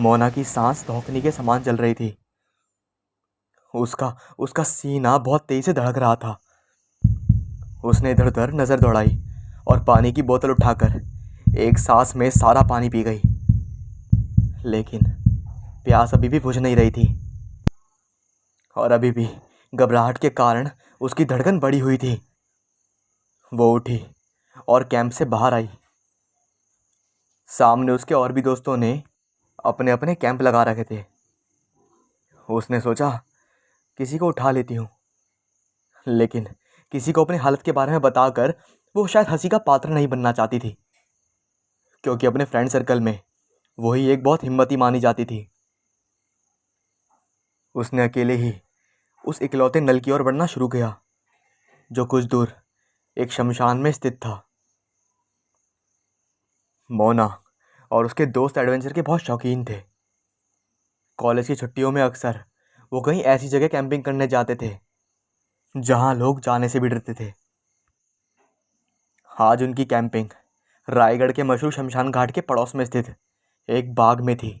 मोना की सांस धौंकनी के समान चल रही थी। उसका उसका सीना बहुत तेज से धड़क रहा था। उसने इधर उधर नजर दौड़ाई और पानी की बोतल उठाकर एक सांस में सारा पानी पी गई। लेकिन प्यास अभी भी बुझ नहीं रही थी और अभी भी घबराहट के कारण उसकी धड़कन बढ़ी हुई थी। वो उठी और कैंप से बाहर आई। सामने उसके और भी दोस्तों ने अपने अपने कैंप लगा रखे थे। उसने सोचा किसी को उठा लेती हूँ, लेकिन किसी को अपनी हालत के बारे में बताकर वो शायद हंसी का पात्र नहीं बनना चाहती थी, क्योंकि अपने फ्रेंड सर्कल में वही एक बहुत हिम्मती मानी जाती थी। उसने अकेले ही उस इकलौते नल की ओर बढ़ना शुरू किया, जो कुछ दूर एक शमशान में स्थित था। मोना और उसके दोस्त एडवेंचर के बहुत शौकीन थे। कॉलेज की छुट्टियों में अक्सर वो कहीं ऐसी जगह कैंपिंग करने जाते थे जहां लोग जाने से भी डरते थे। आज उनकी कैंपिंग रायगढ़ के मशहूर शमशान घाट के पड़ोस में स्थित एक बाग में थी।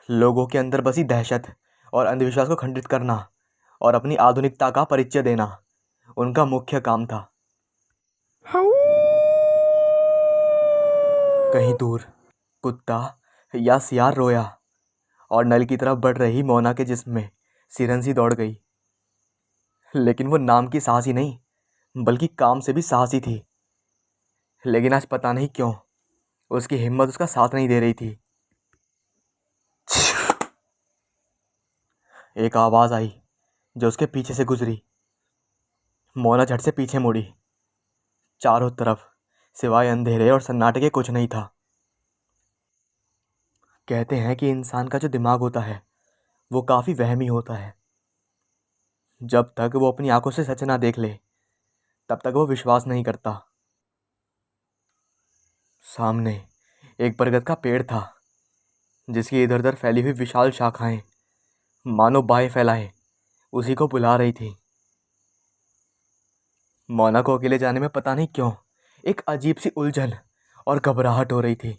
लोगों के अंदर बसी दहशत और अंधविश्वास को खंडित करना और अपनी आधुनिकता का परिचय देना उनका मुख्य काम था। कहीं दूर कुत्ता या सियार रोया और नल की तरफ बढ़ रही मोना के जिस्म में सिरन सी दौड़ गई। लेकिन वो नाम की साहसी नहीं बल्कि काम से भी साहसी थी। लेकिन आज पता नहीं क्यों उसकी हिम्मत उसका साथ नहीं दे रही थी। एक आवाज आई जो उसके पीछे से गुजरी। मोना झट से पीछे मुड़ी। चारों तरफ सिवाय अंधेरे और सन्नाटे के कुछ नहीं था। कहते हैं कि इंसान का जो दिमाग होता है वो काफी वहमी होता है। जब तक वो अपनी आंखों से सच ना देख ले तब तक वो विश्वास नहीं करता। सामने एक बरगद का पेड़ था जिसकी इधर उधर फैली हुई विशाल शाखाएं मानो बाहें फैलाए उसी को बुला रही थी। मोना को अकेले जाने में पता नहीं क्यों एक अजीब सी उलझन और घबराहट हो रही थी,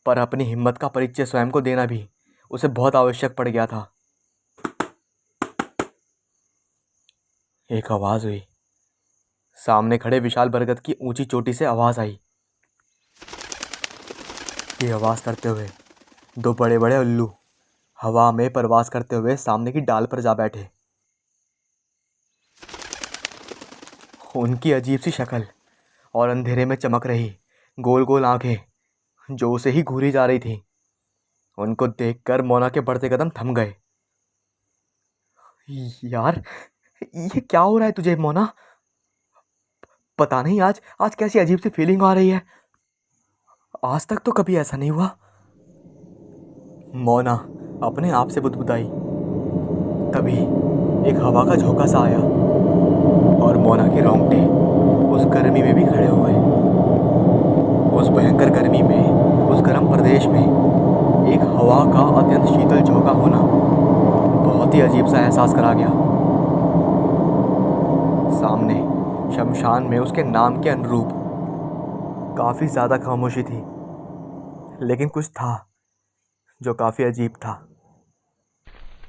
पर अपनी हिम्मत का परिचय स्वयं को देना भी उसे बहुत आवश्यक पड़ गया था। एक आवाज हुई। सामने खड़े विशाल बरगद की ऊंची चोटी से आवाज आई। ये आवाज करते हुए दो बड़े बड़े उल्लू हवा में परवास करते हुए सामने की डाल पर जा बैठे। उनकी अजीब सी शक्ल और अंधेरे में चमक रही गोल गोल आंखें जो उसे ही घूरी जा रही थी, उनको देखकर मोना के बढ़ते कदम थम गए। यार, ये क्या हो रहा है तुझे मोना? पता नहीं आज आज कैसी अजीब सी फीलिंग आ रही है। आज तक तो कभी ऐसा नहीं हुआ। मोना अपने आप से बुदबुदाई। तभी एक हवा का झोंका सा आया और मोना के रोंगटे उस गर्मी में भी खड़े हो गए। उस भयंकर गर्मी में, उस गर्म प्रदेश में एक हवा का अत्यंत शीतल झोंका होना बहुत ही अजीब सा एहसास करा गया। सामने शमशान में उसके नाम के अनुरूप काफी ज्यादा खामोशी थी, लेकिन कुछ था जो काफी अजीब था।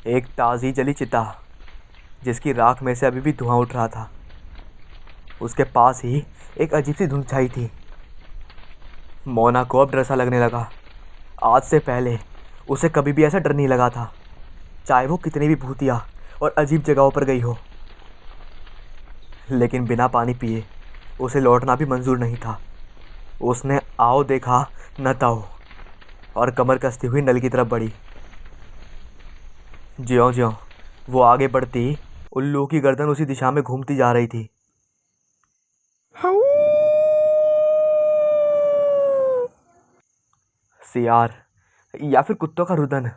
एक ताजी जली चिता जिसकी राख में से अभी भी धुआं उठ रहा था। उसके पास ही एक अजीब सी धुंध छाई थी। मोना को अब डर सा लगने लगा। आज से पहले उसे कभी भी ऐसा डर नहीं लगा था, चाहे वो कितनी भी भूतिया और अजीब जगहों पर गई हो। लेकिन बिना पानी पिए उसे लौटना भी मंजूर नहीं था। उसने आओ देखा न ताओ और कमर कसती हुई नल की तरफ बढ़ी। ज्यों ज्यों वो आगे बढ़ती, उल्लू की गर्दन उसी दिशा में घूमती जा रही थी। सियार या फिर कुत्तों का रुदन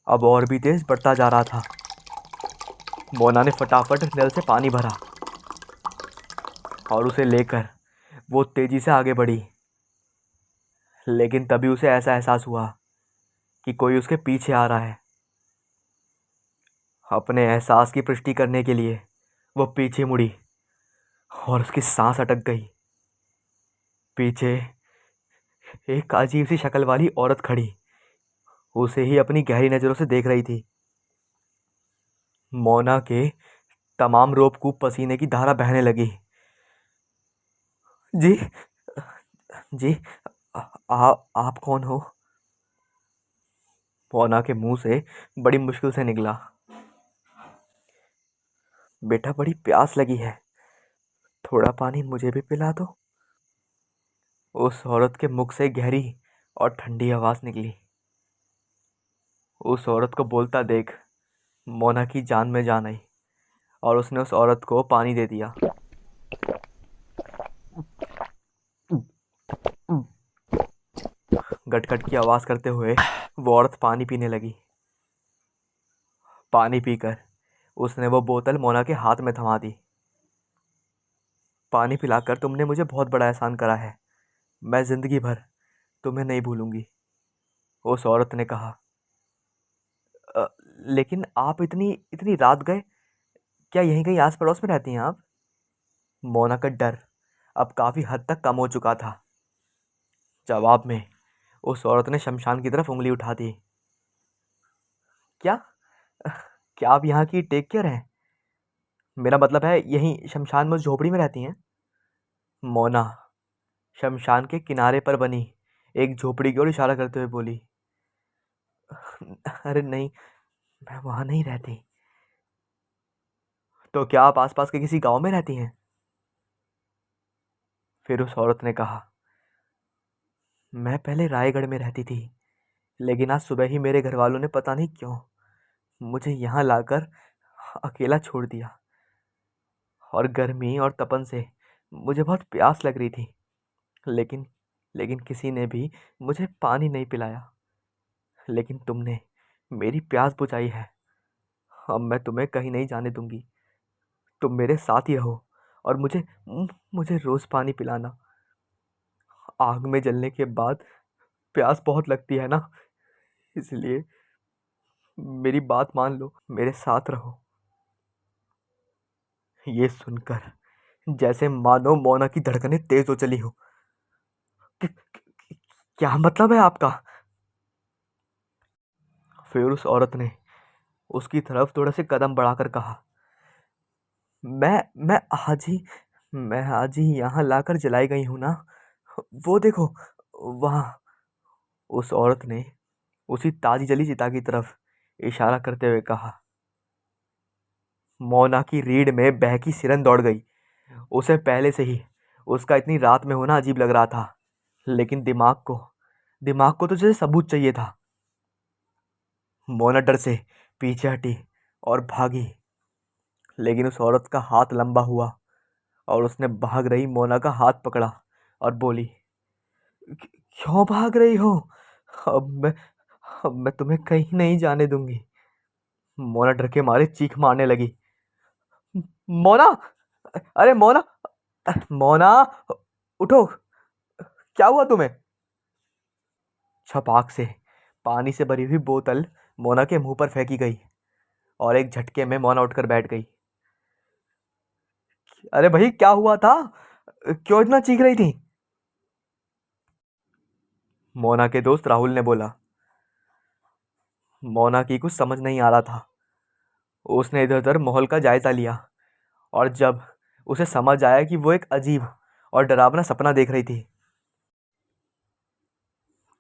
अब और भी तेज बढ़ता जा रहा था। मोना ने फटाफट नल से पानी भरा और उसे लेकर वो तेजी से आगे बढ़ी। लेकिन तभी उसे ऐसा एहसास हुआ कि कोई उसके पीछे आ रहा है। अपने एहसास की पुष्टि करने के लिए वो पीछे मुड़ी और उसकी सांस अटक गई। पीछे एक अजीब सी शक्ल वाली औरत खड़ी उसे ही अपनी गहरी नजरों से देख रही थी। मोना के तमाम रोबकूप पसीने की धारा बहने लगी। जी, जी, आप कौन हो? मोना के मुंह से बड़ी मुश्किल से निकला। बेटा, बड़ी प्यास लगी है, थोड़ा पानी मुझे भी पिला दो। उस औरत के मुख से गहरी और ठंडी आवाज निकली। उस औरत को बोलता देख मोना की जान में जान आई और उसने उस औरत को पानी दे दिया। गटगट की आवाज करते हुए वो औरत पानी पीने लगी। पानी पीकर उसने वो बोतल मोना के हाथ में थमा दी। पानी पिलाकर तुमने मुझे बहुत बड़ा एहसान करा है, मैं जिंदगी भर तुम्हें नहीं भूलूंगी, उस औरत ने कहा। "अ, लेकिन आप इतनी इतनी रात गए, क्या यहीं कहीं आस पड़ोस में रहती हैं आप?" मोना का डर अब काफी हद तक कम हो चुका था। जवाब में उस औरत ने शमशान की तरफ उंगली उठा दी। क्या? क्या आप यहाँ की टेक केयर हैं? मेरा मतलब है यहीं शमशान में उस झोपड़ी में रहती हैं? मोना शमशान के किनारे पर बनी एक झोपड़ी की ओर इशारा करते हुए बोली। अरे नहीं, मैं वहां नहीं रहती। तो क्या आप आसपास के किसी गांव में रहती हैं? फिर उस औरत ने कहा, मैं पहले रायगढ़ में रहती थी, लेकिन आज सुबह ही मेरे घर वालों ने पता नहीं क्यों मुझे यहाँ लाकर अकेला छोड़ दिया। और गर्मी और तपन से मुझे बहुत प्यास लग रही थी, लेकिन लेकिन किसी ने भी मुझे पानी नहीं पिलाया। लेकिन तुमने मेरी प्यास बुझाई है। अब मैं तुम्हें कहीं नहीं जाने दूंगी। तुम मेरे साथ ही रहो और मुझे रोज पानी पिलाना। आग में जलने के बाद प्यास बहुत लगती है ना, इसलिए मेरी बात मान लो, मेरे साथ रहो। ये सुनकर जैसे मानो मोना की धड़कनें तेज हो चली हो। क्या मतलब है आपका? फिर उस औरत ने उसकी तरफ थोड़े से कदम बढ़ाकर कहा, मैं आज ही मैं आज ही यहाँ लाकर जलाई गई हूं ना। वो देखो वहां। उस औरत ने उसी ताजी जली चिता की तरफ इशारा करते हुए कहा। मोना की रीढ़ में बहकी सिरन दौड़ गई। उसे पहले से ही उसका इतनी रात में होना अजीब लग रहा था, लेकिन दिमाग को तो जैसे सबूत चाहिए था। मोना डर से पीछे हटी और भागी, लेकिन उस औरत का हाथ लंबा हुआ और उसने भाग रही मोना का हाथ पकड़ा और बोली, क्यों भाग रही हो? अब मैं अब मैं तुम्हें कहीं नहीं जाने दूंगी। मोना डर के मारे चीख मारने लगी। मोना! अरे मोना! मोना! उठो! क्या हुआ तुम्हें? छपाक से पानी से भरी हुई बोतल मोना के मुंह पर फेंकी गई और एक झटके में मोना उठकर बैठ गई। अरे भाई, क्या हुआ था? क्यों इतना चीख रही थी? मोना के दोस्त राहुल ने बोला। मोना की कुछ समझ नहीं आ रहा था। उसने इधर उधर माहौल का जायजा लिया और जब उसे समझ आया कि वो एक अजीब और डरावना सपना देख रही थी,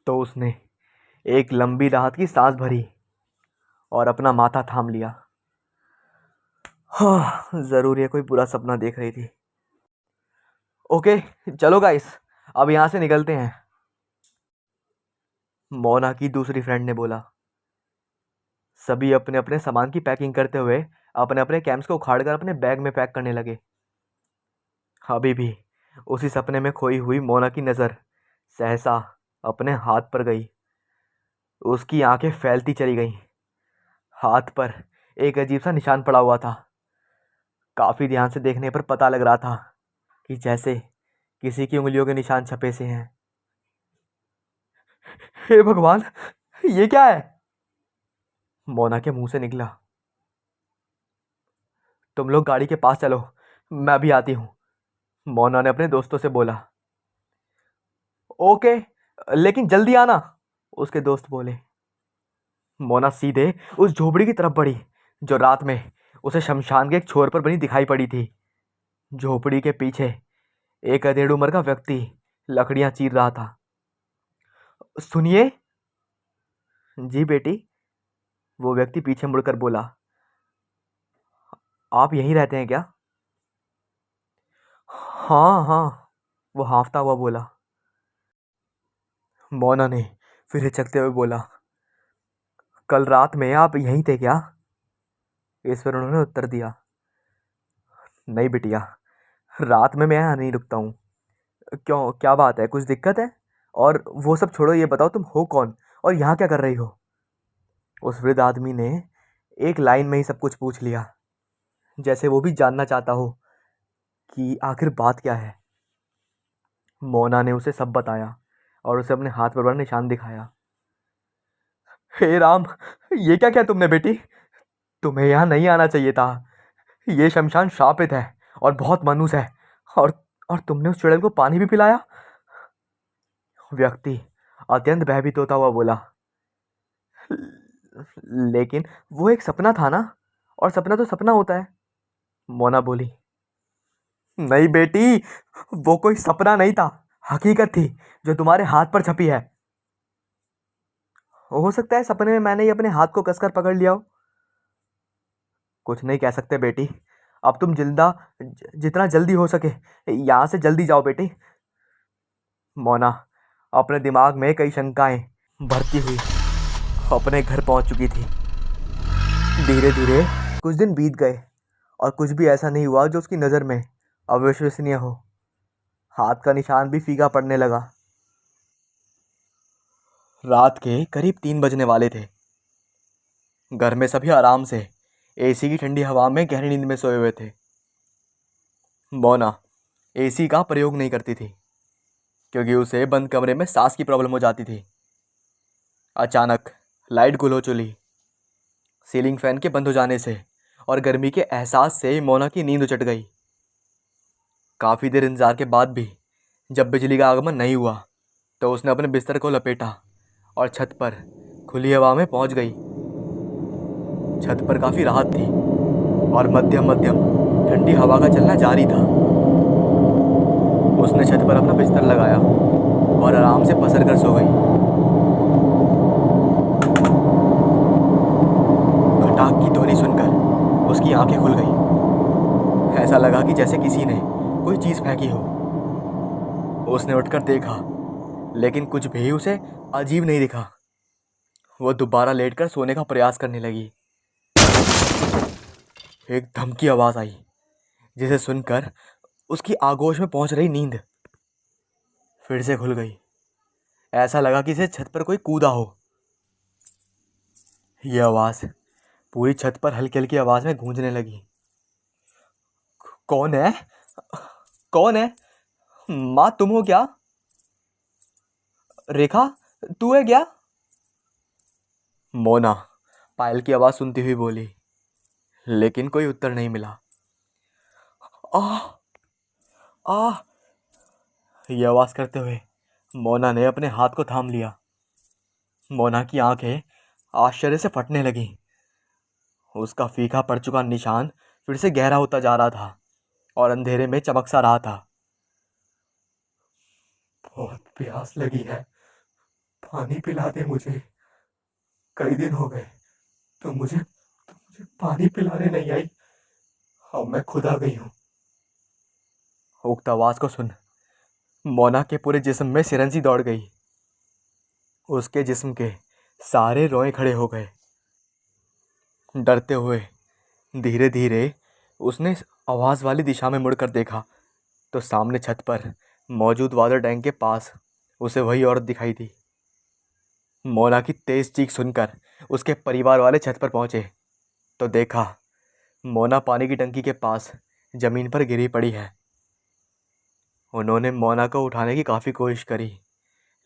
तो उसने एक लंबी राहत की सांस भरी और अपना माथा थाम लिया। हाँ, जरूर ये कोई बुरा सपना देख रही थी। ओके, चलो गाइस, अब यहां से निकलते हैं, मोना की दूसरी फ्रेंड ने बोला। सभी अपने अपने सामान की पैकिंग करते हुए अपने अपने कैंप्स को उखाड़कर अपने बैग में पैक करने लगे। अभी भी उसी सपने में खोई हुई मोना की नजर सहसा अपने हाथ पर गई। उसकी आंखें फैलती चली गईं। हाथ पर एक अजीब सा निशान पड़ा हुआ था। काफी ध्यान से देखने पर पता लग रहा था कि जैसे किसी की उंगलियों के निशान छपे से हैं। हे भगवान, ये क्या है? मोना के मुंह से निकला। तुम लोग गाड़ी के पास चलो, मैं भी आती हूँ, मोना ने अपने दोस्तों से बोला। ओके, लेकिन जल्दी आना, उसके दोस्त बोले। मोना सीधे उस झोपड़ी की तरफ बढ़ी जो रात में उसे शमशान के एक छोर पर बनी दिखाई पड़ी थी। झोपड़ी के पीछे एक अधेड़ उम्र का व्यक्ति लकड़ियां चीर रहा था। सुनिए। जी बेटी, वो व्यक्ति पीछे मुड़कर बोला। आप यहीं रहते हैं क्या? हाँ हाँ, वो हाँफता हुआ बोला। मोना ने फिर हिचकते हुए बोला, कल रात में आप यहीं थे क्या? इस पर उन्होंने उत्तर दिया, नहीं बिटिया, रात में मैं यहाँ नहीं रुकता हूँ। क्यों, क्या बात है, कुछ दिक्कत है? और वो सब छोड़ो, ये बताओ तुम हो कौन और यहाँ क्या कर रही हो? उस वृद्ध आदमी ने एक लाइन में ही सब कुछ पूछ लिया, जैसे वो भी जानना चाहता हो कि आखिर बात क्या है। मोना ने उसे सब बताया और उसे अपने हाथ पर बड़ा निशान दिखाया। हे राम, ये क्या किया तुमने बेटी? तुम्हें यहाँ नहीं आना चाहिए था। ये शमशान शापित है और बहुत मानूस है। और और तुमने उस चुड़ैल को पानी भी पिलाया? व्यक्ति अत्यंत भयभीत होता हुआ बोला, लेकिन वो एक सपना था ना, और सपना तो सपना होता है। मोना बोली, नहीं बेटी, वो कोई सपना नहीं था, हकीकत थी जो तुम्हारे हाथ पर छपी है। हो सकता है सपने में मैंने ही अपने हाथ को कसकर पकड़ लिया हो। कुछ नहीं कह सकते बेटी, अब तुम जितना जल्दी हो सके यहाँ से जल्दी जाओ बेटी। मोना अपने दिमाग में कई शंकाएं भरती हुई अपने घर पहुंच चुकी थी। धीरे धीरे कुछ दिन बीत गए और कुछ भी ऐसा नहीं हुआ जो उसकी नज़र में अविश्वसनीय हो। हाथ का निशान भी फीका पड़ने लगा। रात के करीब 3 बजने वाले थे। घर में सभी आराम से एसी की ठंडी हवा में गहरी नींद में सोए हुए थे। मोना एसी का प्रयोग नहीं करती थी क्योंकि उसे बंद कमरे में सांस की प्रॉब्लम हो जाती थी। अचानक लाइट गुल हो चली। सीलिंग फैन के बंद हो जाने से और गर्मी के एहसास से मोना की नींद उचट गई। काफ़ी देर इंतजार के बाद भी जब बिजली का आगमन नहीं हुआ तो उसने अपने बिस्तर को लपेटा और छत पर खुली हवा में पहुंच गई। छत पर काफ़ी राहत थी और मध्यम मध्यम ठंडी हवा का चलना जारी था। उसने छत पर अपना बिस्तर लगाया और आराम से पसर कर सो गई। खटाक की ध्वनि सुनकर उसकी आंखें खुल गई। ऐसा लगा कि जैसे किसी ने कोई चीज़ फेंकी हो। उसने उठकर देखा, लेकिन कुछ भी उसे अजीब नहीं दिखा। वो दोबारा लेटकर सोने का प्रयास करने लगी। एक धमकी आवाज़ आई जिसे सुनकर उसकी आगोश में पहुंच रही नींद फिर से खुल गई। ऐसा लगा कि इसे छत पर कोई कूदा हो। यह आवाज़ पूरी छत पर हल्की हल्की आवाज़ में गूंजने लगी। कौन है? कौन है? माँ तुम हो क्या? रेखा, तू है क्या? मोना पायल की आवाज़ सुनती हुई बोली, लेकिन कोई उत्तर नहीं मिला। आह आह, यह आवाज़ करते हुए मोना ने अपने हाथ को थाम लिया। मोना की आंखें आश्चर्य से फटने लगीं। उसका फीका पड़ चुका निशान फिर से गहरा होता जा रहा था और अंधेरे में चमक सा रहा था। बहुत प्यास लगी है, पानी पिला दे मुझे। कई दिन हो गए तो मुझे पानी पिलाने नहीं आई। अब मैं खुद आ गई हूँ। उक्त आवाज को सुन मोना के पूरे जिस्म में सिरंजी दौड़ गई। उसके जिस्म के सारे रोए खड़े हो गए। डरते हुए धीरे धीरे उसने आवाज़ वाली दिशा में मुड़कर देखा तो सामने छत पर मौजूद वाटर टैंक के पास उसे वही औरत दिखाई दी। मोना की तेज चीख सुनकर उसके परिवार वाले छत पर पहुंचे तो देखा मोना पानी की टंकी के पास जमीन पर गिरी पड़ी है। उन्होंने मोना को उठाने की काफ़ी कोशिश करी,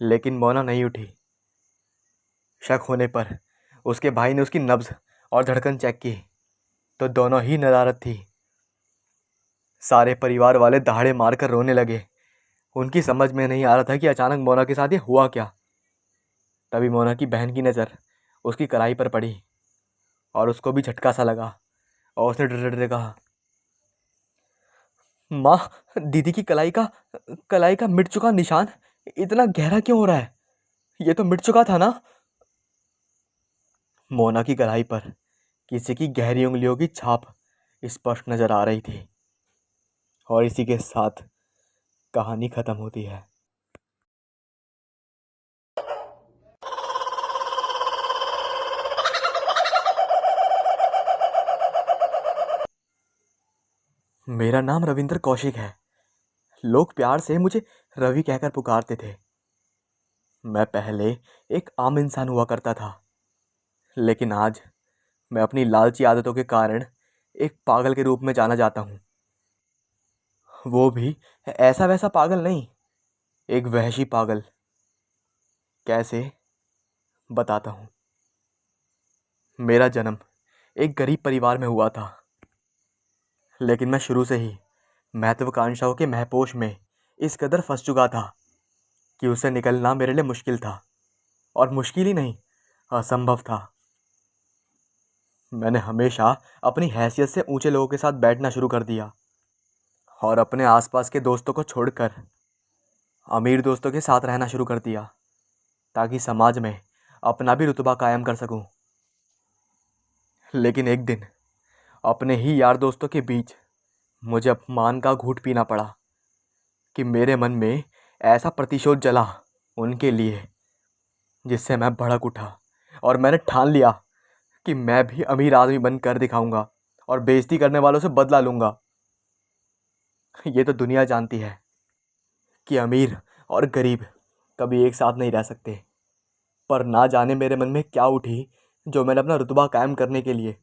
लेकिन मोना नहीं उठी। शक होने पर उसके भाई ने उसकी नब्ज और धड़कन चेक की तो दोनों ही नदारद थी। सारे परिवार वाले दहाड़े मारकर रोने लगे। उनकी समझ में नहीं आ रहा था कि अचानक मोना के साथ ये हुआ क्या। तभी मोना की बहन की नज़र उसकी कलाई पर पड़ी और उसको भी झटका सा लगा और उसने डर डर कहा, माँ, दीदी की कलाई का मिट चुका निशान इतना गहरा क्यों हो रहा है? ये तो मिट चुका था ना? मोना की कलाई पर किसी की गहरी उंगलियों की छाप स्पष्ट नजर आ रही थी। और इसी के साथ कहानी खत्म होती है। मेरा नाम रविंद्र कौशिक है। लोग प्यार से मुझे रवि कहकर पुकारते थे। मैं पहले एक आम इंसान हुआ करता था, लेकिन आज मैं अपनी लालची आदतों के कारण एक पागल के रूप में जाना जाता हूँ। वो भी ऐसा वैसा पागल नहीं, एक वहशी पागल। कैसे, बताता हूँ। मेरा जन्म एक गरीब परिवार में हुआ था, लेकिन मैं शुरू से ही महत्वाकांक्षाओं के महपोश में इस कदर फंस चुका था कि उससे निकलना मेरे लिए मुश्किल था। और मुश्किल ही नहीं, असंभव था। मैंने हमेशा अपनी हैसियत से ऊंचे लोगों के साथ बैठना शुरू कर दिया और अपने आसपास के दोस्तों को छोड़कर अमीर दोस्तों के साथ रहना शुरू कर दिया, ताकि समाज में अपना भी रुतबा कायम कर सकूं। लेकिन एक दिन अपने ही यार दोस्तों के बीच मुझे अपमान का घूंट पीना पड़ा कि मेरे मन में ऐसा प्रतिशोध जला उनके लिए, जिससे मैं भड़क उठा और मैंने ठान लिया कि मैं भी अमीर आदमी बनकर दिखाऊंगा और बेइज्जती करने वालों से बदला लूंगा। ये तो दुनिया जानती है कि अमीर और गरीब कभी एक साथ नहीं रह सकते। पर ना जाने मेरे मन में क्या उठी, जो मैंने अपना रुतबा कायम करने के लिए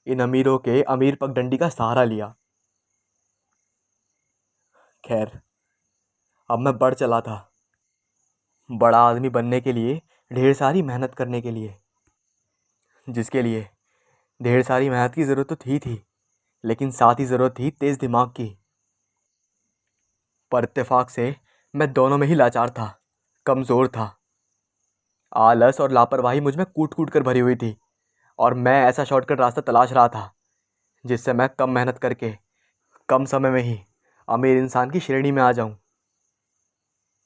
इन अमीरों के अमीर पगडंडी का सहारा लिया। खैर, अब मैं बढ़ चला था, बड़ा आदमी बनने के लिए ढेर सारी मेहनत करने के लिए, जिसके लिए ढेर सारी मेहनत की ज़रूरत तो थी, लेकिन साथ ही ज़रूरत थी तेज़ दिमाग की। पर इत्तेफाक से मैं दोनों में ही लाचार था, कमज़ोर था। आलस और लापरवाही मुझ में कूट कूट कर भरी हुई थी और मैं ऐसा शॉर्टकट रास्ता तलाश रहा था जिससे मैं कम मेहनत करके कम समय में ही अमीर इंसान की श्रेणी में आ जाऊं।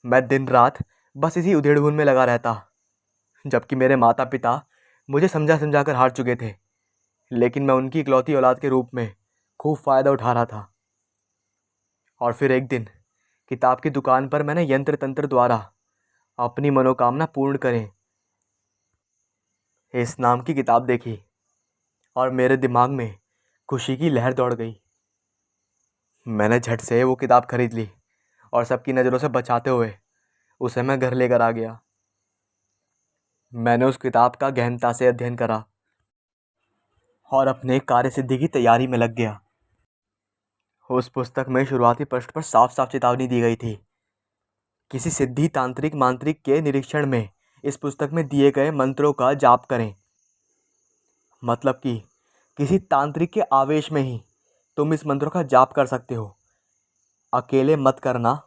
मैं दिन रात बस इसी उधेड़-बुन में लगा रहता, जबकि मेरे माता पिता मुझे समझा समझा कर हार चुके थे, लेकिन मैं उनकी इकलौती औलाद के रूप में खूब फ़ायदा उठा रहा था। और फिर एक दिन किताब की दुकान पर मैंने यंत्र तंत्र द्वारा अपनी मनोकामना पूर्ण करें इस नाम की किताब देखी और मेरे दिमाग में खुशी की लहर दौड़ गई। मैंने झट से वो किताब खरीद ली और सबकी नज़रों से बचाते हुए उसे मैं घर लेकर आ गया। मैंने उस किताब का गहनता से अध्ययन करा और अपने कार्य सिद्धि की तैयारी में लग गया। उस पुस्तक में शुरुआती पृष्ठ पर साफ साफ चेतावनी दी गई थी। किसी सिद्धि तांत्रिक मांत्रिक के निरीक्षण में इस पुस्तक में दिए गए मंत्रों का जाप करें। मतलब कि किसी तांत्रिक के आवेश में ही तुम इस मंत्रों का जाप कर सकते हो। अकेले मत करना।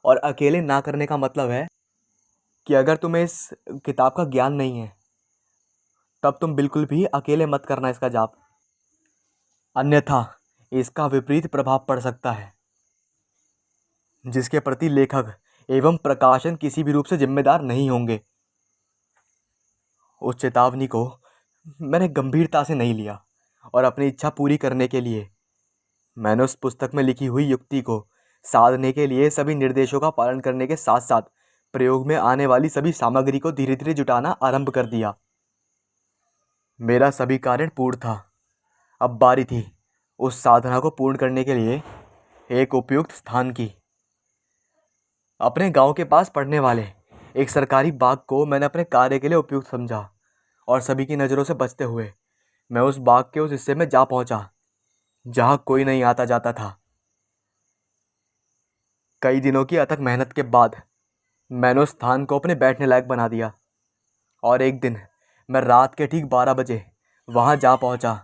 और अकेले ना करने का मतलब है कि अगर तुम्हें इस किताब का ज्ञान नहीं है, तब तुम बिल्कुल भी अकेले मत करना इसका जाप, अन्यथा इसका विपरीत प्रभाव पड़ सकता है, जिसके प्रति लेखक एवं प्रकाशन किसी भी रूप से जिम्मेदार नहीं होंगे। उस चेतावनी को मैंने गंभीरता से नहीं लिया और अपनी इच्छा पूरी करने के लिए मैंने उस पुस्तक में लिखी हुई युक्ति को साधने के लिए सभी निर्देशों का पालन करने के साथ साथ प्रयोग में आने वाली सभी सामग्री को धीरे धीरे जुटाना आरंभ कर दिया। मेरा सभी कार्य पूर्ण था। अब बारी थी उस साधना को पूर्ण करने के लिए एक उपयुक्त स्थान की। अपने गांव के पास पड़ने वाले एक सरकारी बाग को मैंने अपने कार्य के लिए उपयुक्त समझा और सभी की नज़रों से बचते हुए मैं उस बाग के उस हिस्से में जा पहुंचा जहां कोई नहीं आता जाता था। कई दिनों की अथक मेहनत के बाद मैंने उस स्थान को अपने बैठने लायक बना दिया और एक दिन मैं रात के ठीक 12 बजे वहां जा पहुंचा।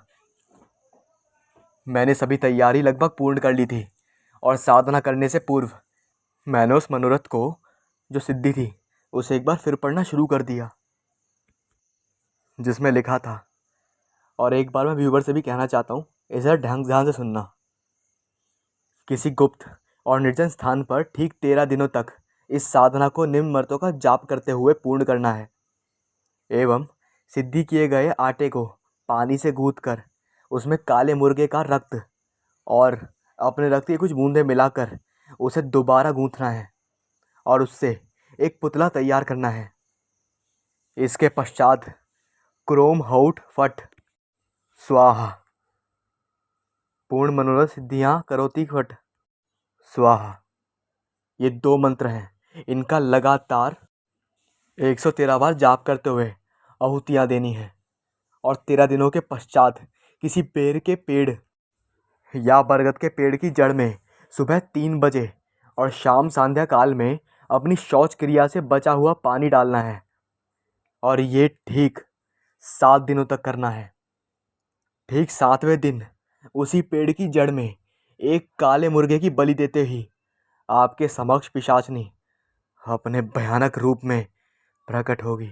मैंने सभी तैयारी लगभग पूर्ण कर ली थी और साधना करने से पूर्व मैंने उस मनोरथ को, जो सिद्धि थी, उसे एक बार फिर पढ़ना शुरू कर दिया, जिसमें लिखा था। और एक बार मैं व्यूवर से भी कहना चाहता हूँ, इसे ध्यान से सुनना। किसी गुप्त और निर्जन स्थान पर ठीक 13 दिनों तक इस साधना को निम्न मंत्रों का जाप करते हुए पूर्ण करना है। एवं सिद्धि किए गए आटे को पानी से गूंथ कर उसमें काले मुर्गे का रक्त और अपने रक्त की कुछ बूंदें मिलाकर उसे दोबारा गूंथना है और उससे एक पुतला तैयार करना है। इसके पश्चात क्रोम हौट फट स्वाहा, पूर्ण मनोरथ सिद्धियां करोति फट स्वाहा, ये 2 मंत्र हैं। इनका लगातार 113 बार जाप करते हुए आहुतियाँ देनी है और 13 दिनों के पश्चात किसी पेड़ के पेड़ या बरगद के पेड़ की जड़ में सुबह 3 बजे और शाम संध्या काल में अपनी शौच क्रिया से बचा हुआ पानी डालना है और ये ठीक 7 दिनों तक करना है। ठीक 7वें दिन उसी पेड़ की जड़ में एक काले मुर्गे की बलि देते ही आपके समक्ष पिशाचनी अपने भयानक रूप में प्रकट होगी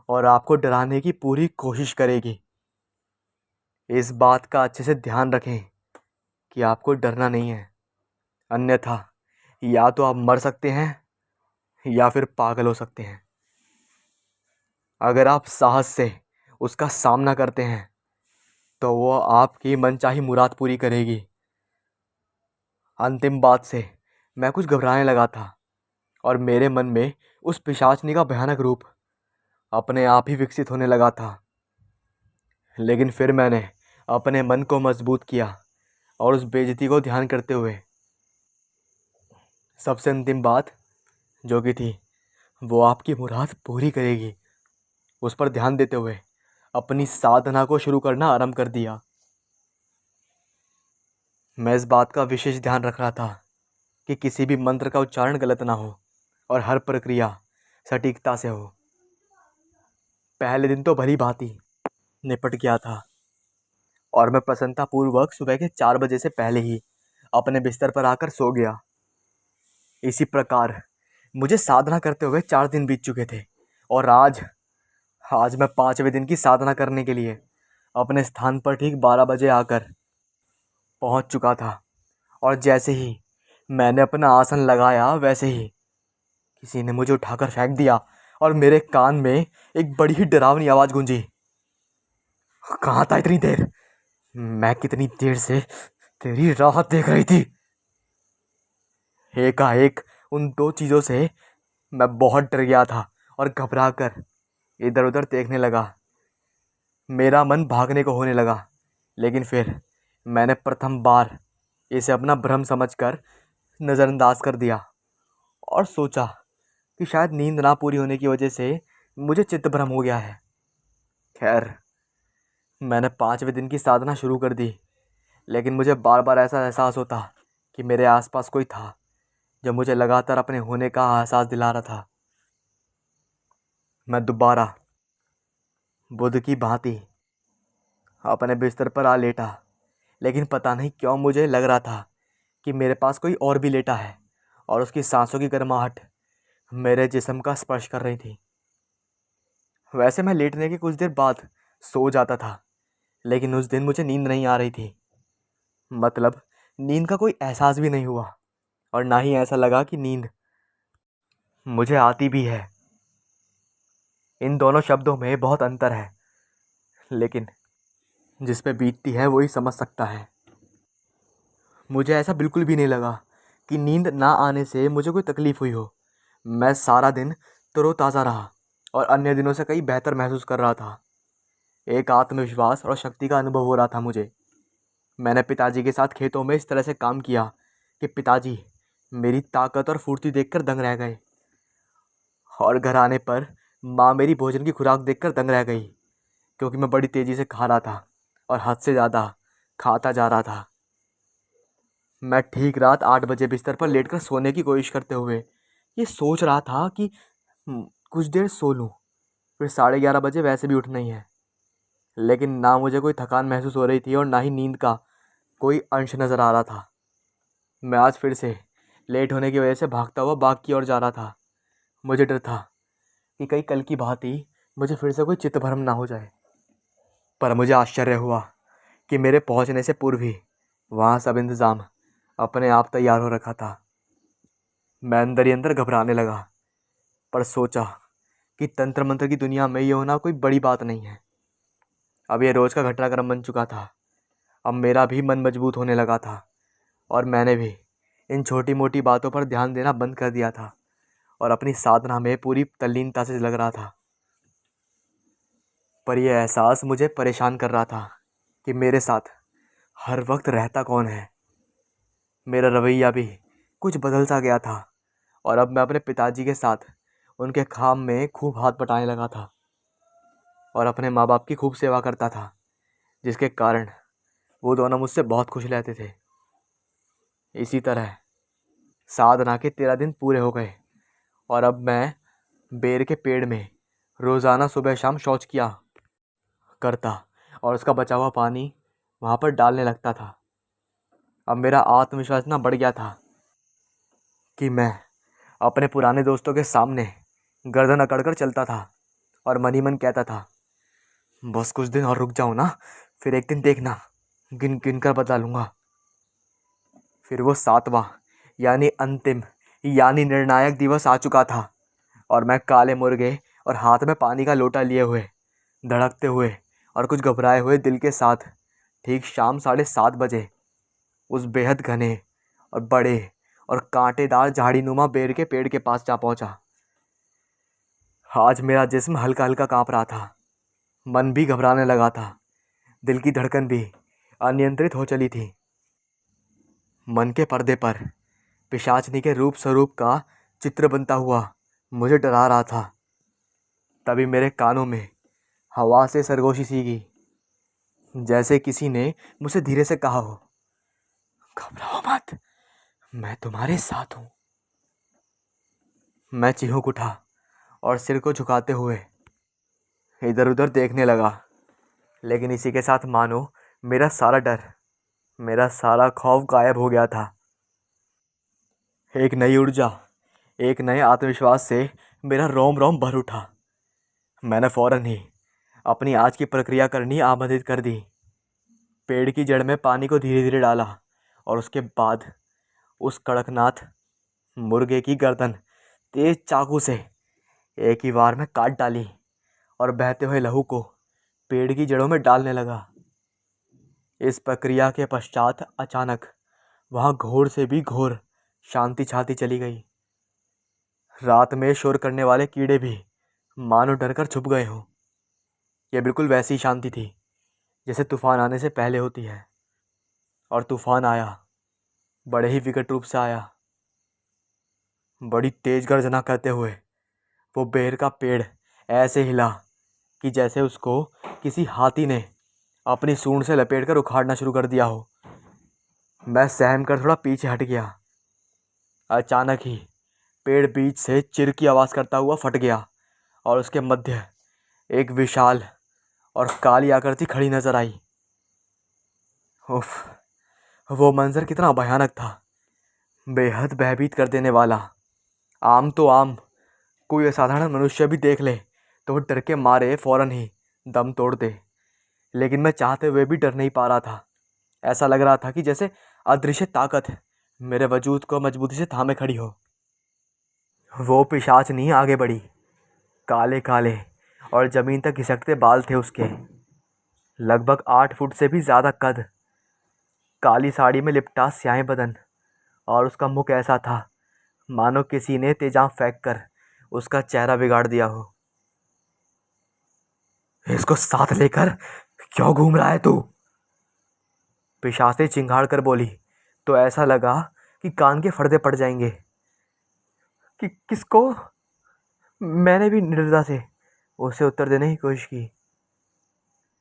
और आपको डराने की पूरी कोशिश करेगी। इस बात का अच्छे से ध्यान रखें कि आपको डरना नहीं है, अन्यथा या तो आप मर सकते हैं या फिर पागल हो सकते हैं। अगर आप साहस से उसका सामना करते हैं तो वो आपकी मनचाही मुराद पूरी करेगी। अंतिम बात से मैं कुछ घबराने लगा था और मेरे मन में उस पिशाचनी का भयानक रूप अपने आप ही विकसित होने लगा था। लेकिन फिर मैंने अपने मन को मजबूत किया और उस बेइज्जती को ध्यान करते हुए सबसे अंतिम बात जो कि थी वो आपकी मुराद पूरी करेगी, उस पर ध्यान देते हुए अपनी साधना को शुरू करना आरंभ कर दिया। मैं इस बात का विशेष ध्यान रख रहा था कि किसी भी मंत्र का उच्चारण गलत ना हो और हर प्रक्रिया सटीकता से हो। पहले दिन तो भली भांति निपट गया था और मैं प्रसन्नतापूर्वक सुबह के 4 बजे से पहले ही अपने बिस्तर पर आकर सो गया। इसी प्रकार मुझे साधना करते हुए 4 दिन बीत चुके थे और आज आज मैं 5वें दिन की साधना करने के लिए अपने स्थान पर ठीक 12 बजे आकर पहुंच चुका था। और जैसे ही मैंने अपना आसन लगाया वैसे ही किसी ने मुझे उठाकर फेंक दिया और मेरे कान में एक बड़ी ही डरावनी आवाज़ गूंजी। कहाँ था इतनी देर? मैं कितनी देर से तेरी राह देख रही थी। एकाएक उन 2 चीज़ों से मैं बहुत डर गया था और घबरा कर इधर उधर देखने लगा। मेरा मन भागने को होने लगा, लेकिन फिर मैंने प्रथम बार इसे अपना भ्रम समझकर नज़रअंदाज कर दिया और सोचा कि शायद नींद ना पूरी होने की वजह से मुझे चित्त भ्रम हो गया है। खैर, मैंने 5वें दिन की साधना शुरू कर दी, लेकिन मुझे बार बार ऐसा एहसास होता कि मेरे आसपास कोई था जो मुझे लगातार अपने होने का एहसास दिला रहा था। मैं दोबारा बुद्ध की भांति अपने बिस्तर पर आ लेटा, लेकिन पता नहीं क्यों मुझे लग रहा था कि मेरे पास कोई और भी लेटा है और उसकी सांसों की गर्माहट मेरे जिस्म का स्पर्श कर रही थी। वैसे मैं लेटने के कुछ देर बाद सो जाता था, लेकिन उस दिन मुझे नींद नहीं आ रही थी। मतलब नींद का कोई एहसास भी नहीं हुआ और ना ही ऐसा लगा कि नींद मुझे आती भी है। इन दोनों शब्दों में बहुत अंतर है, लेकिन जिस पे बीतती है वही समझ सकता है। मुझे ऐसा बिल्कुल भी नहीं लगा कि नींद ना आने से मुझे कोई तकलीफ़ हुई हो। मैं सारा दिन तरोताज़ा रहा और अन्य दिनों से कहीं बेहतर महसूस कर रहा था। एक आत्मविश्वास और शक्ति का अनुभव हो रहा था मुझे। मैंने पिताजी के साथ खेतों में इस तरह से काम किया कि पिताजी मेरी ताकत और फुर्ती देखकर दंग रह गए और घर आने पर माँ मेरी भोजन की खुराक देखकर दंग रह गई, क्योंकि मैं बड़ी तेज़ी से खा रहा था और हद से ज़्यादा खाता जा रहा था। मैं ठीक रात 8 बजे बिस्तर पर लेटकर सोने की कोशिश करते हुए ये सोच रहा था कि कुछ देर सो लूँ, फिर 11:30 बजे वैसे भी उठना ही है। लेकिन ना मुझे कोई थकान महसूस हो रही थी और ना ही नींद का कोई अंश नज़र आ रहा था। मैं आज फिर से लेट होने की वजह से भागता हुआ बाग की ओर जा रहा था। मुझे डर था कि कहीं कल की भांति मुझे फिर से कोई चित्तभ्रम ना हो जाए। पर मुझे आश्चर्य हुआ कि मेरे पहुंचने से पूर्व ही वहाँ सब इंतज़ाम अपने आप तैयार हो रखा था। मैं अंदर ही अंदर घबराने लगा, पर सोचा कि तंत्र मंत्र की दुनिया में ये होना कोई बड़ी बात नहीं है। अब ये रोज़ का घटनाक्रम बन चुका था। अब मेरा भी मन मजबूत होने लगा था और मैंने भी इन छोटी मोटी बातों पर ध्यान देना बंद कर दिया था और अपनी साधना में पूरी तल्लीनता से लग रहा था। पर यह एहसास मुझे परेशान कर रहा था कि मेरे साथ हर वक्त रहता कौन है। मेरा रवैया भी कुछ बदल सा गया था और अब मैं अपने पिताजी के साथ उनके काम में खूब हाथ बटाने लगा था और अपने माँ बाप की खूब सेवा करता था, जिसके कारण वो दोनों मुझसे बहुत खुश रहते थे। इसी तरह साधना के 13 दिन पूरे हो गए और अब मैं बेर के पेड़ में रोज़ाना सुबह शाम शौच किया करता और उसका बचा हुआ पानी वहाँ पर डालने लगता था। अब मेरा आत्मविश्वास इतना बढ़ गया था कि मैं अपने पुराने दोस्तों के सामने गर्दन अकड़कर चलता था और मन ही मन कहता था, बस कुछ दिन और रुक जाओ ना, फिर एक दिन देखना गिन गिन कर बता लूँगा। फिर वो 7वां यानी अंतिम यानी निर्णायक दिवस आ चुका था और मैं काले मुर्गे और हाथ में पानी का लोटा लिए हुए, धड़कते हुए और कुछ घबराए हुए दिल के साथ ठीक शाम 7:30 बजे उस बेहद घने और बड़े और कांटेदार झाड़ीनुमा बेर के पेड़ के पास जा पहुंचा। आज मेरा जिस्म हल्का हल्का कांप रहा था, मन भी घबराने लगा था, दिल की धड़कन भी अनियंत्रित हो चली थी। मन के पर्दे पर पिशाचनी के रूप स्वरूप का चित्र बनता हुआ मुझे डरा रहा था। तभी मेरे कानों में हवा से सरगोशी सी की, जैसे किसी ने मुझसे धीरे से कहा हो, घबराओ मत, मैं तुम्हारे साथ हूँ। मैं चिहुक उठा और सिर को झुकाते हुए इधर उधर देखने लगा, लेकिन इसी के साथ मानो मेरा सारा डर, मेरा सारा खौफ गायब हो गया था। एक नई ऊर्जा, एक नए आत्मविश्वास से मेरा रोम रोम भर उठा। मैंने फौरन ही अपनी आज की प्रक्रिया करनी आमंत्रित कर दी। पेड़ की जड़ में पानी को धीरे धीरे डाला और उसके बाद उस कड़कनाथ मुर्गे की गर्दन तेज चाकू से एक ही बार में काट डाली और बहते हुए लहू को पेड़ की जड़ों में डालने लगा। इस प्रक्रिया के पश्चात अचानक वहाँ घोर से भी घोर शांति छाती चली गई। रात में शोर करने वाले कीड़े भी मानो डरकर छुप गए हों। यह बिल्कुल वैसी शांति थी जैसे तूफान आने से पहले होती है। और तूफान आया, बड़े ही विकट रूप से आया। बड़ी तेज गर्जना करते हुए वो बेर का पेड़ ऐसे हिला कि जैसे उसको किसी हाथी ने अपनी सूंड से लपेटकर उखाड़ना शुरू कर दिया हो। मैं सहम कर थोड़ा पीछे हट गया। अचानक ही पेड़ बीच से चिर की आवाज़ करता हुआ फट गया और उसके मध्य एक विशाल और काली आकृति खड़ी नजर आई। उफ, वो मंजर कितना भयानक था, बेहद भयभीत कर देने वाला। आम तो आम कोई असाधारण मनुष्य भी देख ले तो वो डर के मारे फौरन ही दम तोड़ दे, लेकिन मैं चाहते हुए भी डर नहीं पा रहा था। ऐसा लग रहा था कि जैसे अदृश्य ताकत मेरे वजूद को मजबूती से थामे खड़ी हो। वो पिशाचनी आगे बढ़ी। काले काले और जमीन तक घिसकते बाल थे उसके, लगभग 8 फुट से भी ज़्यादा कद, काली साड़ी में लिपटा स्याह बदन और उसका मुख ऐसा था मानो किसी ने तेजाब फेंक कर उसका चेहरा बिगाड़ दिया हो। इसको साथ लेकर क्यों घूम रहा है तू? पिशाच चिंगाड़ कर बोली तो ऐसा लगा कि कान के पर्दे पड़ जाएंगे। कि किसको? मैंने भी निडरता से उसे उत्तर देने की कोशिश की।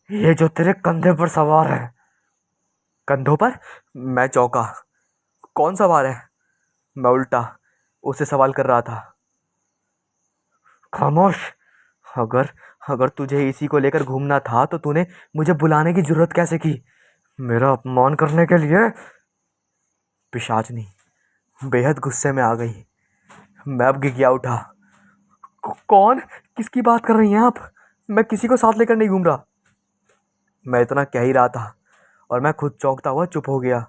ये जो तेरे कंधे पर सवार है। कंधों पर? मैं चौंका। कौन सवार है? मैं उल्टा उसे सवाल कर रहा था। खामोश, अगर अगर तुझे इसी को लेकर घूमना था तो तूने मुझे बुलाने की जरूरत कैसे की? मेरा अपमान करने के लिए? पिशाचनी बेहद गुस्से में आ गई। मैं अब गिगिया उठा। कौन? किसकी बात कर रही हैं आप? मैं किसी को साथ लेकर नहीं घूम रहा। मैं इतना कह ही रहा था और मैं खुद चौंकता हुआ चुप हो गया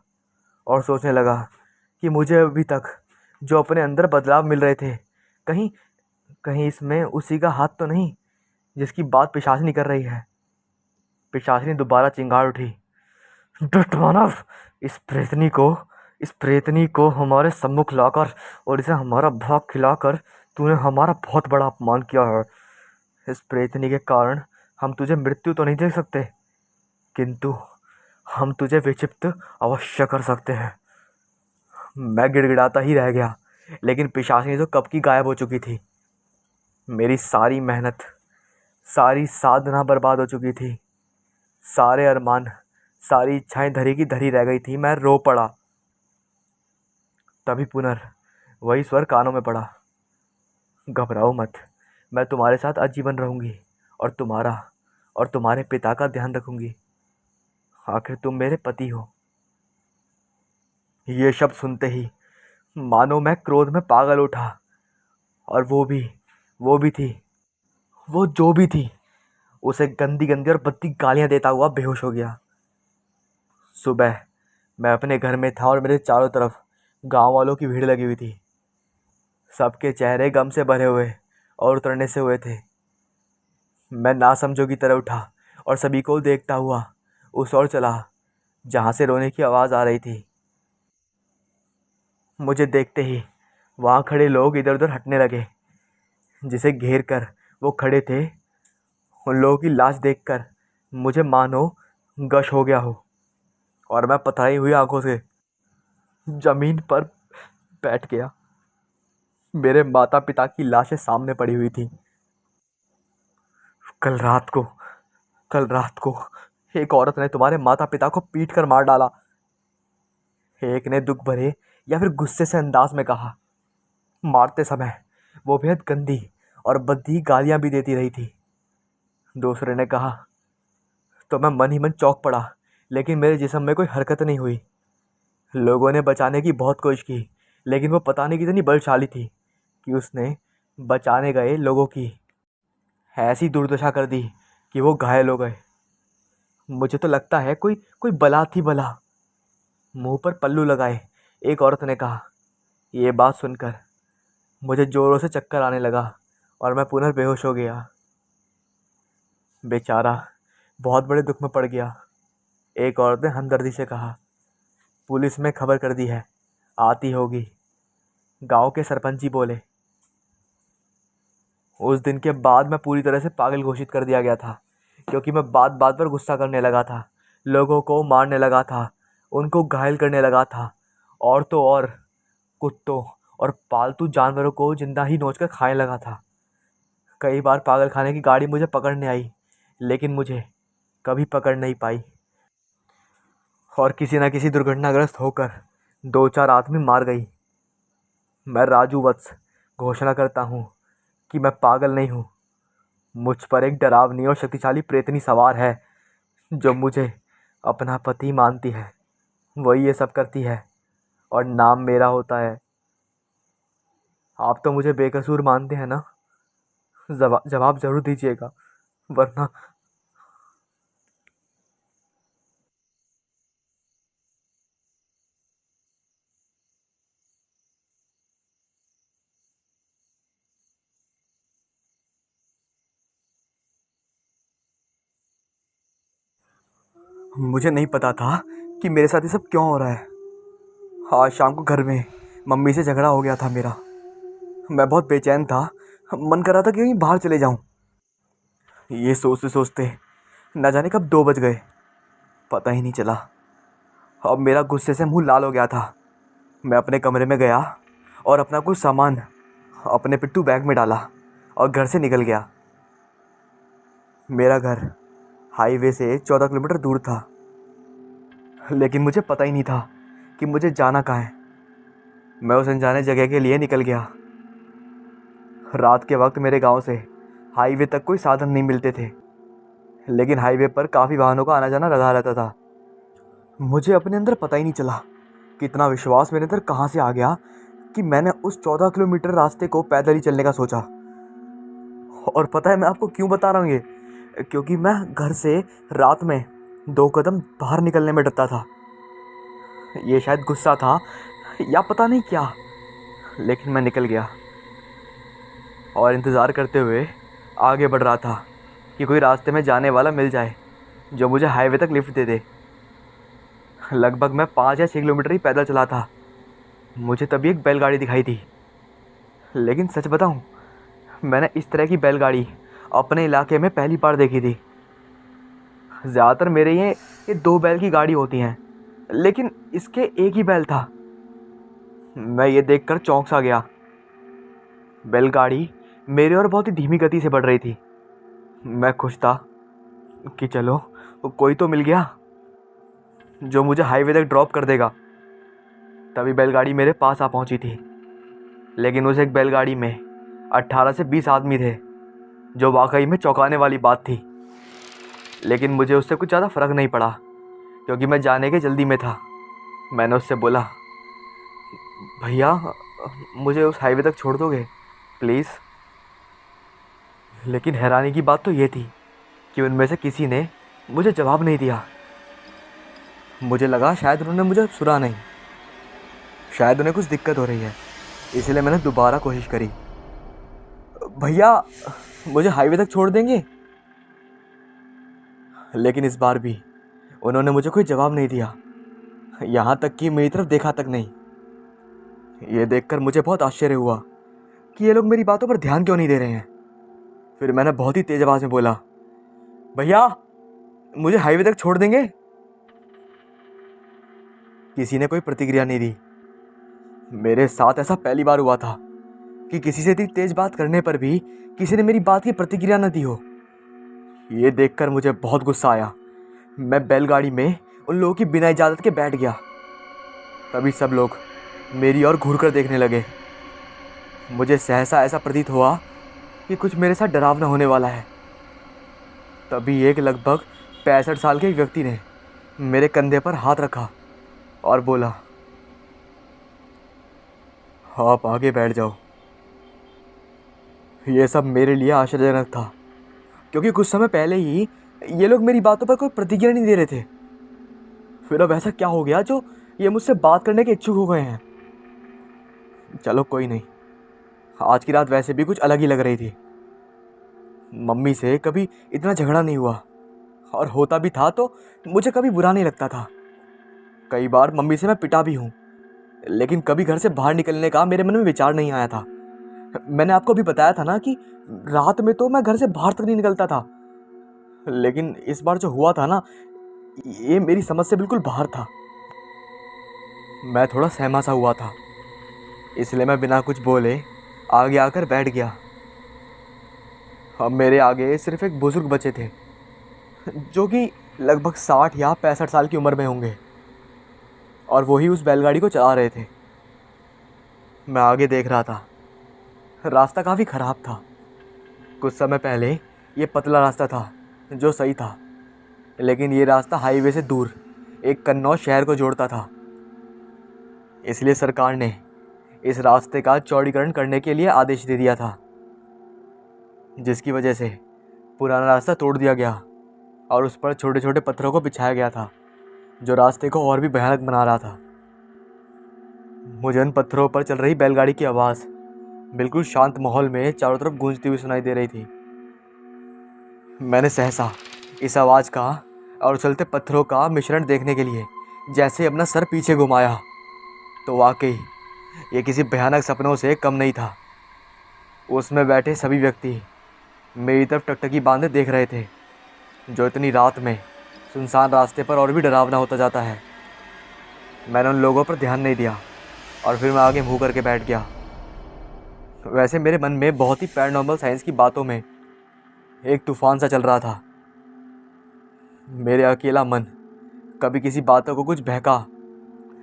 और सोचने लगा कि मुझे अभी तक जो अपने अंदर बदलाव मिल रहे थे, कहीं कहीं इसमें उसी का हाथ तो नहीं जिसकी बात पिशाचिनी कर रही है। पिशाचिनी दोबारा चिंगार उठी। दुष्ट मानव, इस प्रेतनी को हमारे सम्मुख लाकर और इसे हमारा भाग खिलाकर तूने हमारा बहुत बड़ा अपमान किया है। इस प्रेतनी के कारण हम तुझे मृत्यु तो नहीं दे सकते, किंतु हम तुझे विक्षिप्त अवश्य कर सकते हैं। मैं गिड़गिड़ाता ही रह गया, लेकिन पिशाचिनी तो कब की गायब हो चुकी थी। मेरी सारी मेहनत, सारी साधना बर्बाद हो चुकी थी। सारे अरमान, सारी इच्छाएं धरी की धरी रह गई थी। मैं रो पड़ा। तभी वही स्वर कानों में पड़ा। घबराओ मत, मैं तुम्हारे साथ आजीवन रहूंगी और तुम्हारे पिता का ध्यान रखूंगी। आखिर तुम मेरे पति हो। ये शब्द सुनते ही मानो मैं क्रोध में पागल उठा। और वो भी थी, वो जो भी थी, उसे गंदी गंदी और भद्दी गालियां देता हुआ बेहोश हो गया। सुबह मैं अपने घर में था और मेरे चारों तरफ गांव वालों की भीड़ लगी हुई थी। सबके चेहरे गम से भरे हुए और उतरने से हुए थे। मैं नासमझों की तरह उठा और सभी को देखता हुआ उस ओर चला जहां से रोने की आवाज़ आ रही थी। मुझे देखते ही वहां खड़े लोग इधर उधर हटने लगे। जिसे घेर कर वो खड़े थे, उन लोगों की लाश देखकर मुझे मानो गश हो गया हो और मैं पथराई हुई आंखों से जमीन पर बैठ गया। मेरे माता पिता की लाशें सामने पड़ी हुई थी। कल रात को कल रात को एक औरत ने तुम्हारे माता पिता को पीट कर मार डाला। एक ने दुख भरे या फिर गुस्से से अंदाज में कहा। मारते समय वो बेहद गंदी और भद्दी गालियां भी देती रही थी। दूसरे ने कहा तो मैं मन ही मन चौंक पड़ा, लेकिन मेरे जिस्म में कोई हरकत नहीं हुई। लोगों ने बचाने की बहुत कोशिश की, लेकिन वो पता नहीं कितनी बलशाली थी कि उसने बचाने गए लोगों की ऐसी दुर्दशा कर दी कि वो घायल हो गए। मुझे तो लगता है कोई कोई बला थी, बला। मुंह पर पल्लू लगाए एक औरत ने कहा। ये बात सुनकर मुझे जोरों से चक्कर आने लगा और मैं पुनः बेहोश हो गया। बेचारा बहुत बड़े दुख में पड़ गया। एक औरत ने हमदर्दी से कहा, पुलिस में खबर कर दी है, आती होगी। गांव के सरपंच जी बोले। उस दिन के बाद मैं पूरी तरह से पागल घोषित कर दिया गया था, क्योंकि मैं बात बात पर गुस्सा करने लगा था, लोगों को मारने लगा था, उनको घायल करने लगा था, और तो और कुत्तों और पालतू जानवरों को जिंदा ही नोच कर खाने लगा था। कई बार पागल खाने की गाड़ी मुझे पकड़ने आई, लेकिन मुझे कभी पकड़ नहीं पाई और किसी न किसी दुर्घटनाग्रस्त होकर 2-4 आदमी मार गई। मैं राजू वत्स घोषणा करता हूँ कि मैं पागल नहीं हूँ। मुझ पर एक डरावनी और शक्तिशाली प्रेतनी सवार है जो मुझे अपना पति मानती है। वही ये सब करती है और नाम मेरा होता है। आप तो मुझे बेकसूर मानते हैं ना? जवाब जरूर दीजिएगा, वरना। मुझे नहीं पता था कि मेरे साथ ये सब क्यों हो रहा है। आज शाम को घर में मम्मी से झगड़ा हो गया था मेरा। मैं बहुत बेचैन था, मन कर रहा था कि कहीं बाहर चले जाऊं। ये सोचते सोचते न जाने कब 2 बज गए, पता ही नहीं चला। अब मेरा गुस्से से मुंह लाल हो गया था। मैं अपने कमरे में गया और अपना कुछ सामान अपने पिट्ठू बैग में डाला और घर से निकल गया। मेरा घर हाईवे से 14 किलोमीटर दूर था, लेकिन मुझे पता ही नहीं था कि मुझे जाना कहाँ है। मैं उस अनजाने जगह के लिए निकल गया। रात के वक्त मेरे गांव से हाईवे तक कोई साधन नहीं मिलते थे, लेकिन हाईवे पर काफ़ी वाहनों का आना जाना लगा रहता था। मुझे अपने अंदर पता ही नहीं चला कितना विश्वास मेरे अंदर कहाँ से आ गया कि मैंने उस 14 किलोमीटर रास्ते को पैदल ही चलने का सोचा। और पता है मैं आपको क्यों बता रहा हूँ ये? क्योंकि मैं घर से रात में 2 कदम बाहर निकलने में डरता था। ये शायद गुस्सा था या पता नहीं क्या, लेकिन मैं निकल गया और इंतज़ार करते हुए आगे बढ़ रहा था कि कोई रास्ते में जाने वाला मिल जाए जो मुझे हाईवे तक लिफ्ट दे दे। लगभग मैं 5 या 6 किलोमीटर ही पैदल चला था, मुझे तभी एक बैलगाड़ी दिखाई दी। लेकिन सच बताऊं, मैंने इस तरह की बैलगाड़ी अपने इलाके में पहली बार देखी थी। ज़्यादातर मेरे ये 2 बैल की गाड़ी होती हैं, लेकिन इसके एक ही बैल था। मैं ये देखकर चौंक सा गया। बैलगाड़ी मेरे और बहुत ही धीमी गति से बढ़ रही थी। मैं खुश था कि चलो कोई तो मिल गया जो मुझे हाईवे तक ड्रॉप कर देगा। तभी बैलगाड़ी मेरे पास आ पहुंची थी, लेकिन उस एक बैलगाड़ी में 18 से 20 आदमी थे, जो वाकई में चौंकाने वाली बात थी। लेकिन मुझे उससे कुछ ज़्यादा फ़र्क नहीं पड़ा, क्योंकि मैं जाने के जल्दी में था। मैंने उससे बोला, भैया मुझे उस हाईवे तक छोड़ दोगे प्लीज़? लेकिन हैरानी की बात तो ये थी कि उनमें से किसी ने मुझे जवाब नहीं दिया। मुझे लगा शायद उन्होंने मुझे सुना नहीं, शायद उन्हें कुछ दिक्कत हो रही है, इसलिए मैंने दोबारा कोशिश करी। भैया मुझे हाईवे तक छोड़ देंगे? लेकिन इस बार भी उन्होंने मुझे कोई जवाब नहीं दिया, यहाँ तक कि मेरी तरफ देखा तक नहीं। ये देखकर मुझे बहुत आश्चर्य हुआ कि ये लोग मेरी बातों पर ध्यान क्यों नहीं दे रहे हैं। फिर मैंने बहुत ही तेज आवाज़ में बोला, भैया मुझे हाईवे तक छोड़ देंगे? किसी ने कोई प्रतिक्रिया नहीं दी। मेरे साथ ऐसा पहली बार हुआ था कि किसी से इतनी तेज बात करने पर भी किसी ने मेरी बात की प्रतिक्रिया न दी हो। ये देखकर मुझे बहुत गुस्सा आया। मैं बैलगाड़ी में उन लोगों की बिना इजाज़त के बैठ गया। तभी सब लोग मेरी ओर घूर कर देखने लगे। मुझे सहसा ऐसा प्रतीत हुआ कि कुछ मेरे साथ डरावना होने वाला है। तभी एक लगभग 65 साल के एक व्यक्ति ने मेरे कंधे पर हाथ रखा और बोला, आप आगे बैठ जाओ। ये सब मेरे लिए आश्चर्यजनक था, क्योंकि कुछ समय पहले ही ये लोग मेरी बातों पर कोई प्रतिक्रिया नहीं दे रहे थे। फिर अब ऐसा क्या हो गया जो ये मुझसे बात करने के इच्छुक हो गए हैं? चलो कोई नहीं, आज की रात वैसे भी कुछ अलग ही लग रही थी। मम्मी से कभी इतना झगड़ा नहीं हुआ, और होता भी था तो मुझे कभी बुरा नहीं लगता था। कई बार मम्मी से मैं पिटा भी हूँ, लेकिन कभी घर से बाहर निकलने का मेरे मन में विचार नहीं आया था। मैंने आपको भी बताया था ना कि रात में तो मैं घर से बाहर तक नहीं निकलता था, लेकिन इस बार जो हुआ था ना, ये मेरी समझ से बिल्कुल बाहर था। मैं थोड़ा सहमा सा हुआ था, इसलिए मैं बिना कुछ बोले आगे आकर बैठ गया। अब मेरे आगे सिर्फ एक बुजुर्ग बचे थे, जो कि लगभग 60 या 65 साल की उम्र में होंगे, और वही उस बैलगाड़ी को चला रहे थे। मैं आगे देख रहा था। रास्ता काफ़ी ख़राब था। कुछ समय पहले ये पतला रास्ता था जो सही था, लेकिन ये रास्ता हाईवे से दूर एक कन्नौज शहर को जोड़ता था। इसलिए सरकार ने इस रास्ते का चौड़ीकरण करने के लिए आदेश दे दिया था, जिसकी वजह से पुराना रास्ता तोड़ दिया गया और उस पर छोटे छोटे पत्थरों को बिछाया गया था, जो रास्ते को और भी भयानक बना रहा था। मुझे उन पत्थरों पर चल रही बैलगाड़ी की आवाज़ बिल्कुल शांत माहौल में चारों तरफ गूंजती हुई सुनाई दे रही थी। मैंने सहसा इस आवाज़ का और उछलते पत्थरों का मिश्रण देखने के लिए जैसे अपना सर पीछे घुमाया, तो वाकई ये किसी भयानक सपनों से कम नहीं था। उसमें बैठे सभी व्यक्ति मेरी तरफ टकटकी बांधे देख रहे थे, जो इतनी रात में सुनसान रास्ते पर और भी डरावना होता जाता है। मैंने उन लोगों पर ध्यान नहीं दिया और फिर मैं आगे मुँह करके बैठ गया। वैसे मेरे मन में बहुत ही पैरानॉर्मल साइंस की बातों में एक तूफान सा चल रहा था। मेरे अकेला मन कभी किसी बातों को कुछ बहका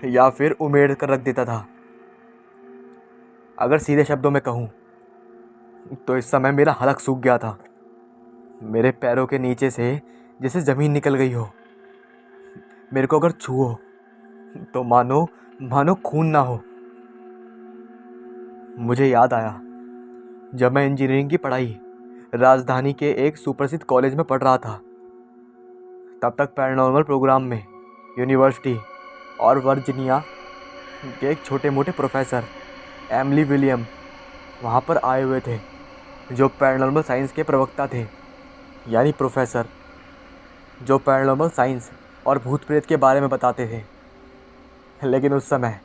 या फिर उमेड़ कर रख देता था। अगर सीधे शब्दों में कहूँ तो इस समय मेरा हलक सूख गया था। मेरे पैरों के नीचे से जैसे ज़मीन निकल गई हो। मेरे को अगर छुओ तो मानो मानो खून ना हो। मुझे याद आया जब मैं इंजीनियरिंग की पढ़ाई राजधानी के एक सुप्रसिद्ध कॉलेज में पढ़ रहा था। तब तक पैरानॉर्मल प्रोग्राम में यूनिवर्सिटी और वर्जीनिया के एक छोटे मोटे प्रोफेसर एमिली विलियम वहाँ पर आए हुए थे, जो पैरानॉर्मल साइंस के प्रवक्ता थे। यानी प्रोफेसर जो पैरानॉर्मल साइंस और भूत प्रेत के बारे में बताते थे। लेकिन उस समय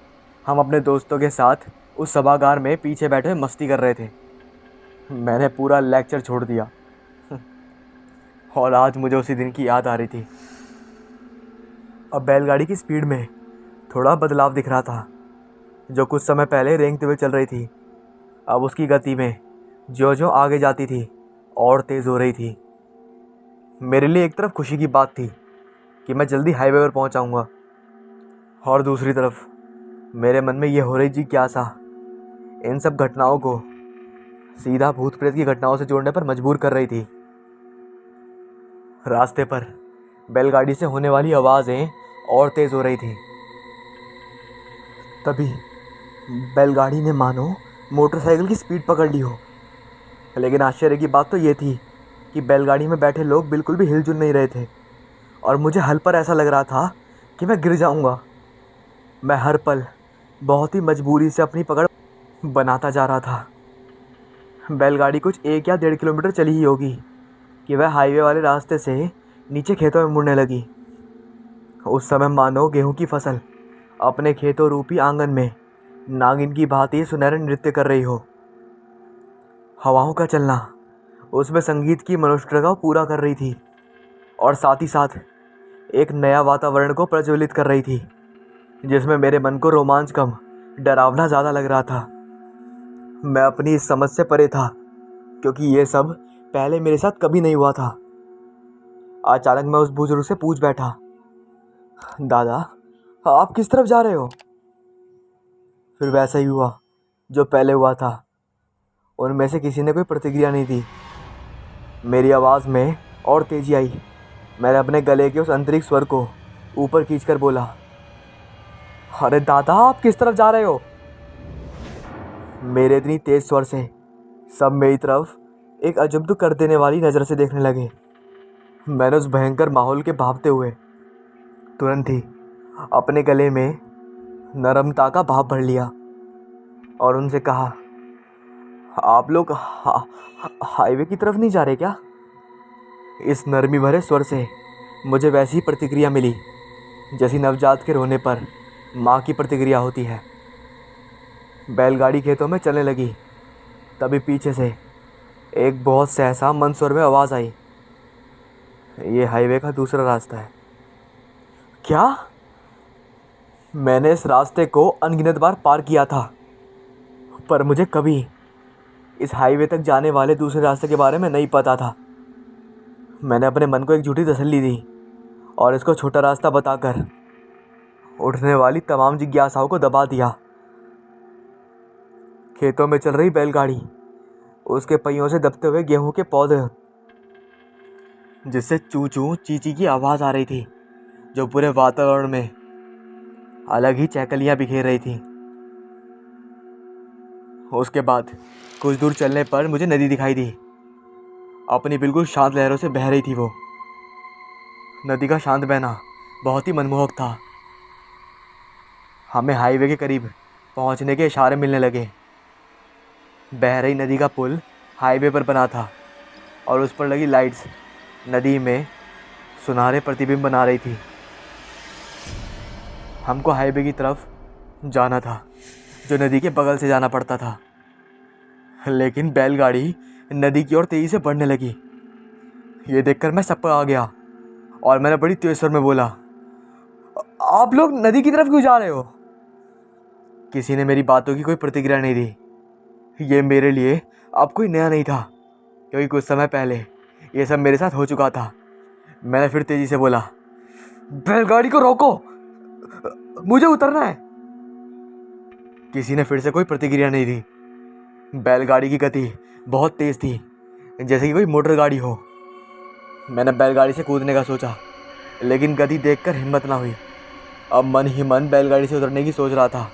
हम अपने दोस्तों के साथ उस सभागार में पीछे बैठे मस्ती कर रहे थे। मैंने पूरा लेक्चर छोड़ दिया और आज मुझे उसी दिन की याद आ रही थी। अब बैलगाड़ी की स्पीड में थोड़ा बदलाव दिख रहा था। जो कुछ समय पहले रेंगते हुए चल रही थी, अब उसकी गति में जो जो आगे जाती थी और तेज़ हो रही थी। मेरे लिए एक तरफ खुशी की बात थी कि मैं जल्दी हाईवे पर पहुंच जाऊंगा, और दूसरी तरफ मेरे मन में यह हो रही जिज्ञासा इन सब घटनाओं को सीधा भूत प्रेत की घटनाओं से जोड़ने पर मजबूर कर रही थी। रास्ते पर बैलगाड़ी से होने वाली आवाज़ें और तेज़ हो रही थी। तभी बैलगाड़ी ने मानो मोटरसाइकिल की स्पीड पकड़ ली हो। लेकिन आश्चर्य की बात तो ये थी कि बैलगाड़ी में बैठे लोग बिल्कुल भी हिलजुल नहीं रहे थे, और मुझे हर पल ऐसा लग रहा था कि मैं गिर जाऊंगा। मैं हर पल बहुत ही मजबूरी से अपनी पकड़ बनाता जा रहा था। बैलगाड़ी कुछ 1 या 1.5 किलोमीटर चली ही होगी कि वह हाईवे वाले रास्ते से नीचे खेतों में मुड़ने लगी। उस समय मानो गेहूं की फसल अपने खेतों रूपी आंगन में नागिन की भांति सुनहरे नृत्य कर रही हो। हवाओं का चलना उसमें संगीत की मनोष्ठता को पूरा कर रही थी, और साथ ही साथ एक नया वातावरण को प्रज्वलित कर रही थी, जिसमें मेरे मन को रोमांच कम डरावना ज़्यादा लग रहा था। मैं अपनी इस समझ से परे था, क्योंकि ये सब पहले मेरे साथ कभी नहीं हुआ था। अचानक मैं उस बुजुर्ग से पूछ बैठा, दादा आप किस तरफ जा रहे हो? फिर वैसा ही हुआ जो पहले हुआ था। उनमें से किसी ने कोई प्रतिक्रिया नहीं दी। मेरी आवाज़ में और तेजी आई। मैंने अपने गले के उस आंतरिक स्वर को ऊपर खींचकर बोला, अरे दादा आप किस तरफ जा रहे हो? मेरे इतनी तेज स्वर से सब मेरी तरफ एक अजब कर देने वाली नज़र से देखने लगे। मैंने उस भयंकर माहौल के भांपते हुए तुरंत ही अपने गले में नरमता का भाव भर लिया और उनसे कहा, आप लोग हाईवे की तरफ नहीं जा रहे क्या? इस नरमी भरे स्वर से मुझे वैसी ही प्रतिक्रिया मिली जैसी नवजात के रोने पर माँ की प्रतिक्रिया होती है। बैलगाड़ी खेतों में चलने लगी। तभी पीछे से एक बहुत सहसा मंद स्वर में आवाज़ आई, ये हाईवे का दूसरा रास्ता है। क्या? मैंने इस रास्ते को अनगिनत बार पार किया था, पर मुझे कभी इस हाईवे तक जाने वाले दूसरे रास्ते के बारे में नहीं पता था। मैंने अपने मन को एक झूठी तसल्ली दी और इसको छोटा रास्ता बताकर उठने वाली तमाम जिज्ञासाओं को दबा दिया। खेतों में चल रही बैलगाड़ी उसके पहियों से दबते हुए गेहूं के पौधे, जिससे चू चू चीची की आवाज़ आ रही थी, जो पूरे वातावरण में अलग ही चहकलियाँ बिखेर रही थी। उसके बाद कुछ दूर चलने पर मुझे नदी दिखाई दी। अपनी बिल्कुल शांत लहरों से बह रही थी वो। नदी का शांत बहना बहुत ही मनमोहक था। हमें हाईवे के करीब पहुंचने के इशारे मिलने लगे। बह रही नदी का पुल हाईवे पर बना था और उस पर लगी लाइट्स नदी में सुनहरे प्रतिबिंब बना रही थी। हमको हाईवे की तरफ जाना था, जो नदी के बगल से जाना पड़ता था। लेकिन बैलगाड़ी नदी की ओर तेजी से बढ़ने लगी। ये देखकर मैं सब पर आ गया और मैंने बड़ी तेज स्वर में बोला, आप लोग नदी की तरफ क्यों जा रहे हो? किसी ने मेरी बातों की कोई प्रतिक्रिया नहीं दी। ये मेरे लिए अब कोई नया नहीं था, क्योंकि कुछ समय पहले ये सब मेरे साथ हो चुका था। मैंने फिर तेजी से बोला, बैलगाड़ी को रोको, मुझे उतरना है। किसी ने फिर से कोई प्रतिक्रिया नहीं दी। बैलगाड़ी की गति बहुत तेज थी, जैसे कि कोई मोटर गाड़ी हो। मैंने बैलगाड़ी से कूदने का सोचा, लेकिन गति देखकर हिम्मत ना हुई। अब मन ही मन बैलगाड़ी से उतरने की सोच रहा था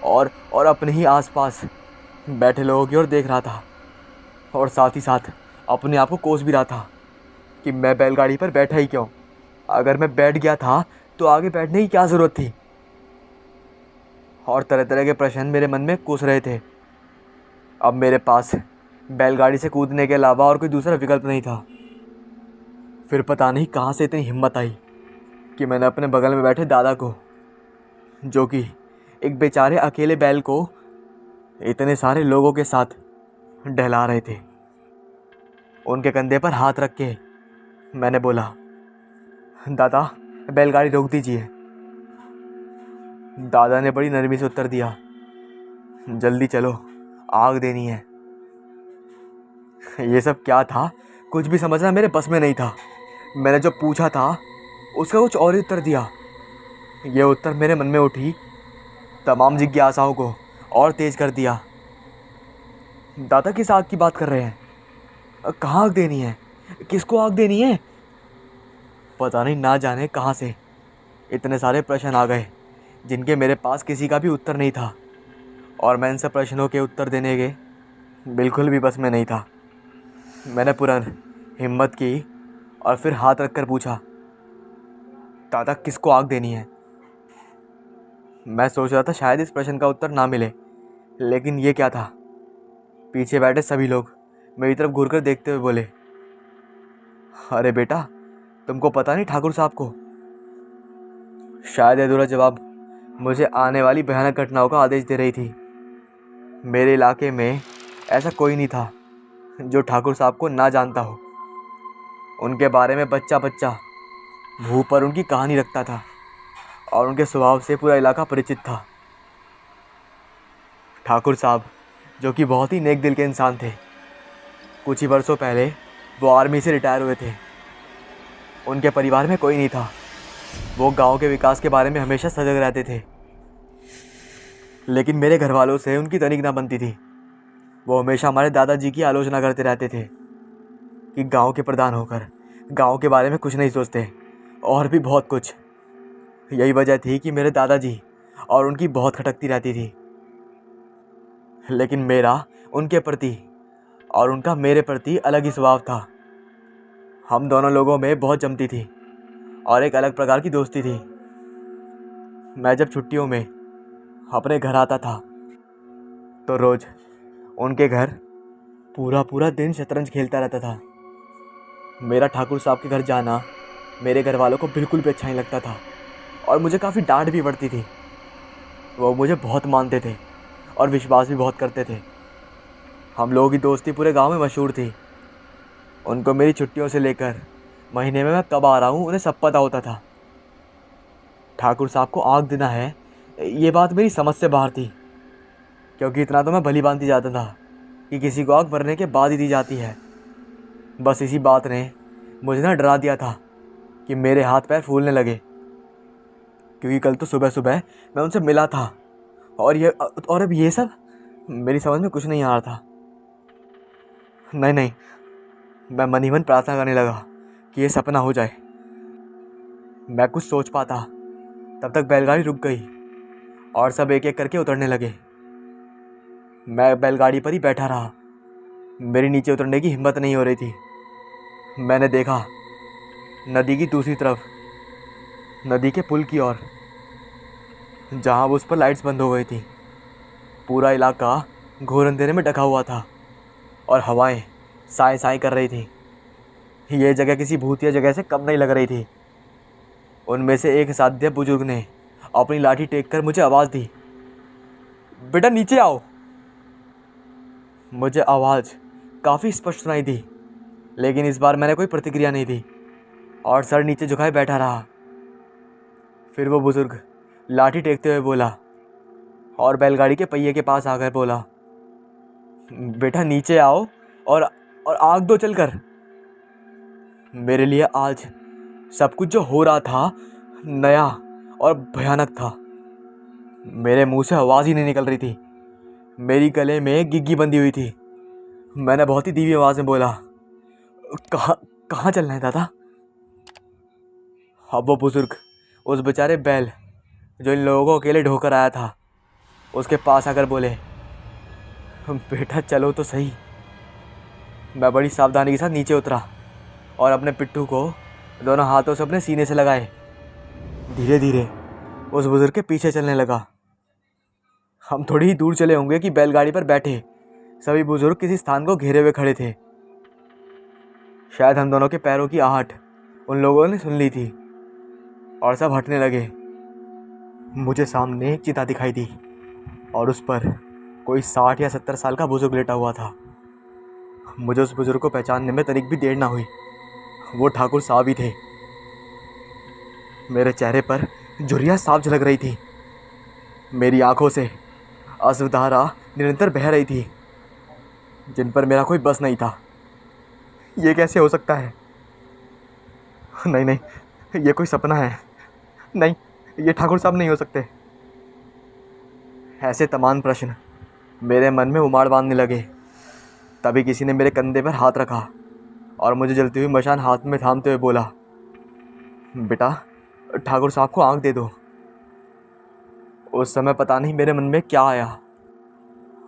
और अपने ही आसपास बैठे लोगों की ओर देख रहा था और साथ ही साथ अपने आप को कोस भी रहा था कि मैं बैलगाड़ी पर बैठा ही क्यों। अगर मैं बैठ गया था तो आगे बैठने की क्या ज़रूरत थी। और तरह तरह के प्रश्न मेरे मन में घुस रहे थे। अब मेरे पास बैलगाड़ी से कूदने के अलावा और कोई दूसरा विकल्प नहीं था। फिर पता नहीं कहाँ से इतनी हिम्मत आई कि मैंने अपने बगल में बैठे दादा को, जो कि एक बेचारे अकेले बैल को इतने सारे लोगों के साथ डहला रहे थे, उनके कंधे पर हाथ रख के मैंने बोला, दादा बैलगाड़ी रोक दीजिए। दादा ने बड़ी नरमी से उत्तर दिया, जल्दी चलो आग देनी है। ये सब क्या था कुछ भी समझना मेरे बस में नहीं था। मैंने जो पूछा था उसका कुछ और ही उत्तर दिया। ये उत्तर मेरे मन में उठी तमाम जिज्ञासाओं को और तेज कर दिया। दादा किस आग की बात कर रहे हैं? कहाँ आग देनी है? किसको आग देनी है? पता नहीं ना जाने कहाँ से इतने सारे प्रश्न आ गए जिनके मेरे पास किसी का भी उत्तर नहीं था और मैं इन सब प्रश्नों के उत्तर देने के बिल्कुल भी बस में नहीं था। मैंने पुनः हिम्मत की और फिर हाथ रखकर पूछा, दादा किसको आग देनी है? मैं सोच रहा था शायद इस प्रश्न का उत्तर ना मिले, लेकिन ये क्या था। पीछे बैठे सभी लोग मेरी तरफ घूरकर देखते हुए बोले, अरे बेटा तुमको पता नहीं ठाकुर साहब को? शायद अधूरा जवाब मुझे आने वाली भयानक घटनाओं का आदेश दे रही थी। मेरे इलाके में ऐसा कोई नहीं था जो ठाकुर साहब को ना जानता हो। उनके बारे में बच्चा बच्चा मुंह पर उनकी कहानी रखता था और उनके स्वभाव से पूरा इलाका परिचित था। ठाकुर साहब जो कि बहुत ही नेक दिल के इंसान थे, कुछ ही वर्षों पहले वो आर्मी से रिटायर हुए थे। उनके परिवार में कोई नहीं था। वो गांव के विकास के बारे में हमेशा सजग रहते थे, लेकिन मेरे घर वालों से उनकी तनिक ना बनती थी। वो हमेशा हमारे दादाजी की आलोचना करते रहते थे कि गांव के प्रधान होकर गांव के बारे में कुछ नहीं सोचते और भी बहुत कुछ। यही वजह थी कि मेरे दादाजी और उनकी बहुत खटकती रहती थी। लेकिन मेरा उनके प्रति और उनका मेरे प्रति अलग ही स्वभाव था। हम दोनों लोगों में बहुत जमती थी और एक अलग प्रकार की दोस्ती थी। मैं जब छुट्टियों में अपने घर आता था तो रोज़ उनके घर पूरा पूरा दिन शतरंज खेलता रहता था। मेरा ठाकुर साहब के घर जाना मेरे घर वालों को बिल्कुल भी अच्छा नहीं लगता था और मुझे काफ़ी डांट भी पड़ती थी। वो मुझे बहुत मानते थे और विश्वास भी बहुत करते थे। हम लोगों की दोस्ती पूरे गांव में मशहूर थी। उनको मेरी छुट्टियों से लेकर महीने में मैं कब आ रहा हूँ उन्हें सब पता होता था। ठाकुर साहब को आग देना है ये बात मेरी समझ से बाहर थी, क्योंकि इतना तो मैं भली भांति जाता था कि किसी को आग भरने के बाद ही दी जाती है। बस इसी बात ने मुझे ना डरा दिया था कि मेरे हाथ पैर फूलने लगे, क्योंकि कल तो सुबह सुबह मैं उनसे मिला था और अब ये सब मेरी समझ में कुछ नहीं आ रहा था। नहीं, मैं मन ही मन प्रार्थना करने लगा कि ये सपना हो जाए। मैं कुछ सोच पाता तब तक बैलगाड़ी रुक गई और सब एक एक करके उतरने लगे। मैं बैलगाड़ी पर ही बैठा रहा। मेरी नीचे उतरने की हिम्मत नहीं हो रही थी। मैंने देखा नदी की दूसरी तरफ, नदी के पुल की ओर, जहाँ उस पर लाइट्स बंद हो गई थी। पूरा इलाका घोर अंधेरे में ढका हुआ था और हवाएं साए साए कर रही थी। ये जगह किसी भूतिया जगह से कम नहीं लग रही थी। उनमें से एक साध्य बुजुर्ग ने अपनी लाठी टेक कर मुझे आवाज़ दी, बेटा नीचे आओ। मुझे आवाज़ काफ़ी स्पष्ट सुनाई दी, लेकिन इस बार मैंने कोई प्रतिक्रिया नहीं दी और सर नीचे झुकाए बैठा रहा। फिर वो बुजुर्ग लाठी टेकते हुए बोला और बैलगाड़ी के पहिए के पास आकर बोला, बेटा नीचे आओ और आग दो चलकर। मेरे लिए आज सब कुछ जो हो रहा था नया और भयानक था। मेरे मुंह से आवाज़ ही नहीं निकल रही थी। मेरी गले में गिग्गी बंधी हुई थी। मैंने बहुत ही धीमी आवाज़ में बोला, कहाँ चलना है दादा? अब वो बुजुर्ग उस बेचारे बैल जो इन लोगों को अकेले ढोकर आया था, उसके पास आकर बोले, बेटा चलो तो सही। मैं बड़ी सावधानी के साथ नीचे उतरा और अपने पिट्ठू को दोनों हाथों से अपने सीने से लगाए धीरे धीरे उस बुजुर्ग के पीछे चलने लगा। हम थोड़ी ही दूर चले होंगे कि बैलगाड़ी पर बैठे सभी बुजुर्ग किसी स्थान को घेरे हुए खड़े थे। शायद हम दोनों के पैरों की आहट उन लोगों ने सुन ली थी और सब हटने लगे। मुझे सामने एक चिता दिखाई दी और उस पर कोई 60 या 70 साल का बुजुर्ग लेटा हुआ था। मुझे उस बुजुर्ग को पहचानने में तनिक भी देर ना हुई। वो ठाकुर साहब ही थे। मेरे चेहरे पर झुर्रियाँ साफ झलक रही थी। मेरी आंखों से अश्रुधारा निरंतर बह रही थी, जिन पर मेरा कोई बस नहीं था। ये कैसे हो सकता है? नहीं नहीं, ये कोई सपना है। नहीं, ये ठाकुर साहब नहीं हो सकते। ऐसे तमाम प्रश्न मेरे मन में उमाड़ बांधने लगे। तभी किसी ने मेरे कंधे पर हाथ रखा और मुझे जलती हुई मशाल हाथ में थामते हुए बोला, बेटा ठाकुर साहब को आंख दे दो। उस समय पता नहीं मेरे मन में क्या आया।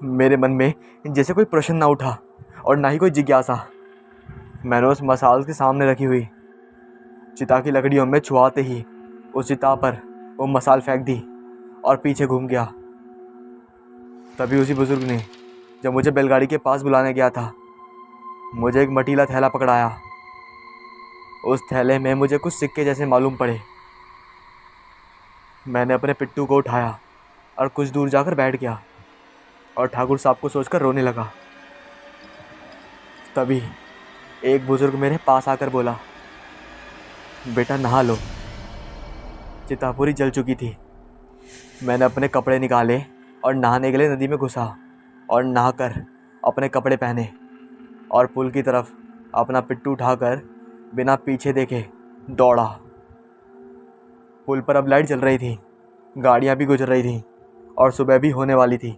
मेरे मन में जैसे कोई प्रश्न ना उठा और ना ही कोई जिज्ञासा। मैंने उस मसाल के सामने रखी हुई चिता की लकड़ियों में छुआते ही उस चिता पर वो मसाल फेंक दी और पीछे घूम गया। तभी उसी बुजुर्ग ने, जब मुझे बैलगाड़ी के पास बुलाने गया था, मुझे एक मटीला थैला पकड़ाया। उस थैले में मुझे कुछ सिक्के जैसे मालूम पड़े। मैंने अपने पिट्टू को उठाया और कुछ दूर जाकर बैठ गया और ठाकुर साहब को सोचकर रोने लगा। तभी एक बुजुर्ग मेरे पास आकर बोला, बेटा नहा लो। चिता पूरी जल चुकी थी। मैंने अपने कपड़े निकाले और नहाने के लिए नदी में घुसा और नहाकर अपने कपड़े पहने और पुल की तरफ अपना पिट्टू उठाकर बिना पीछे देखे दौड़ा। पुल पर अब लाइट जल रही थी, गाड़ियाँ भी गुजर रही थीं और सुबह भी होने वाली थी।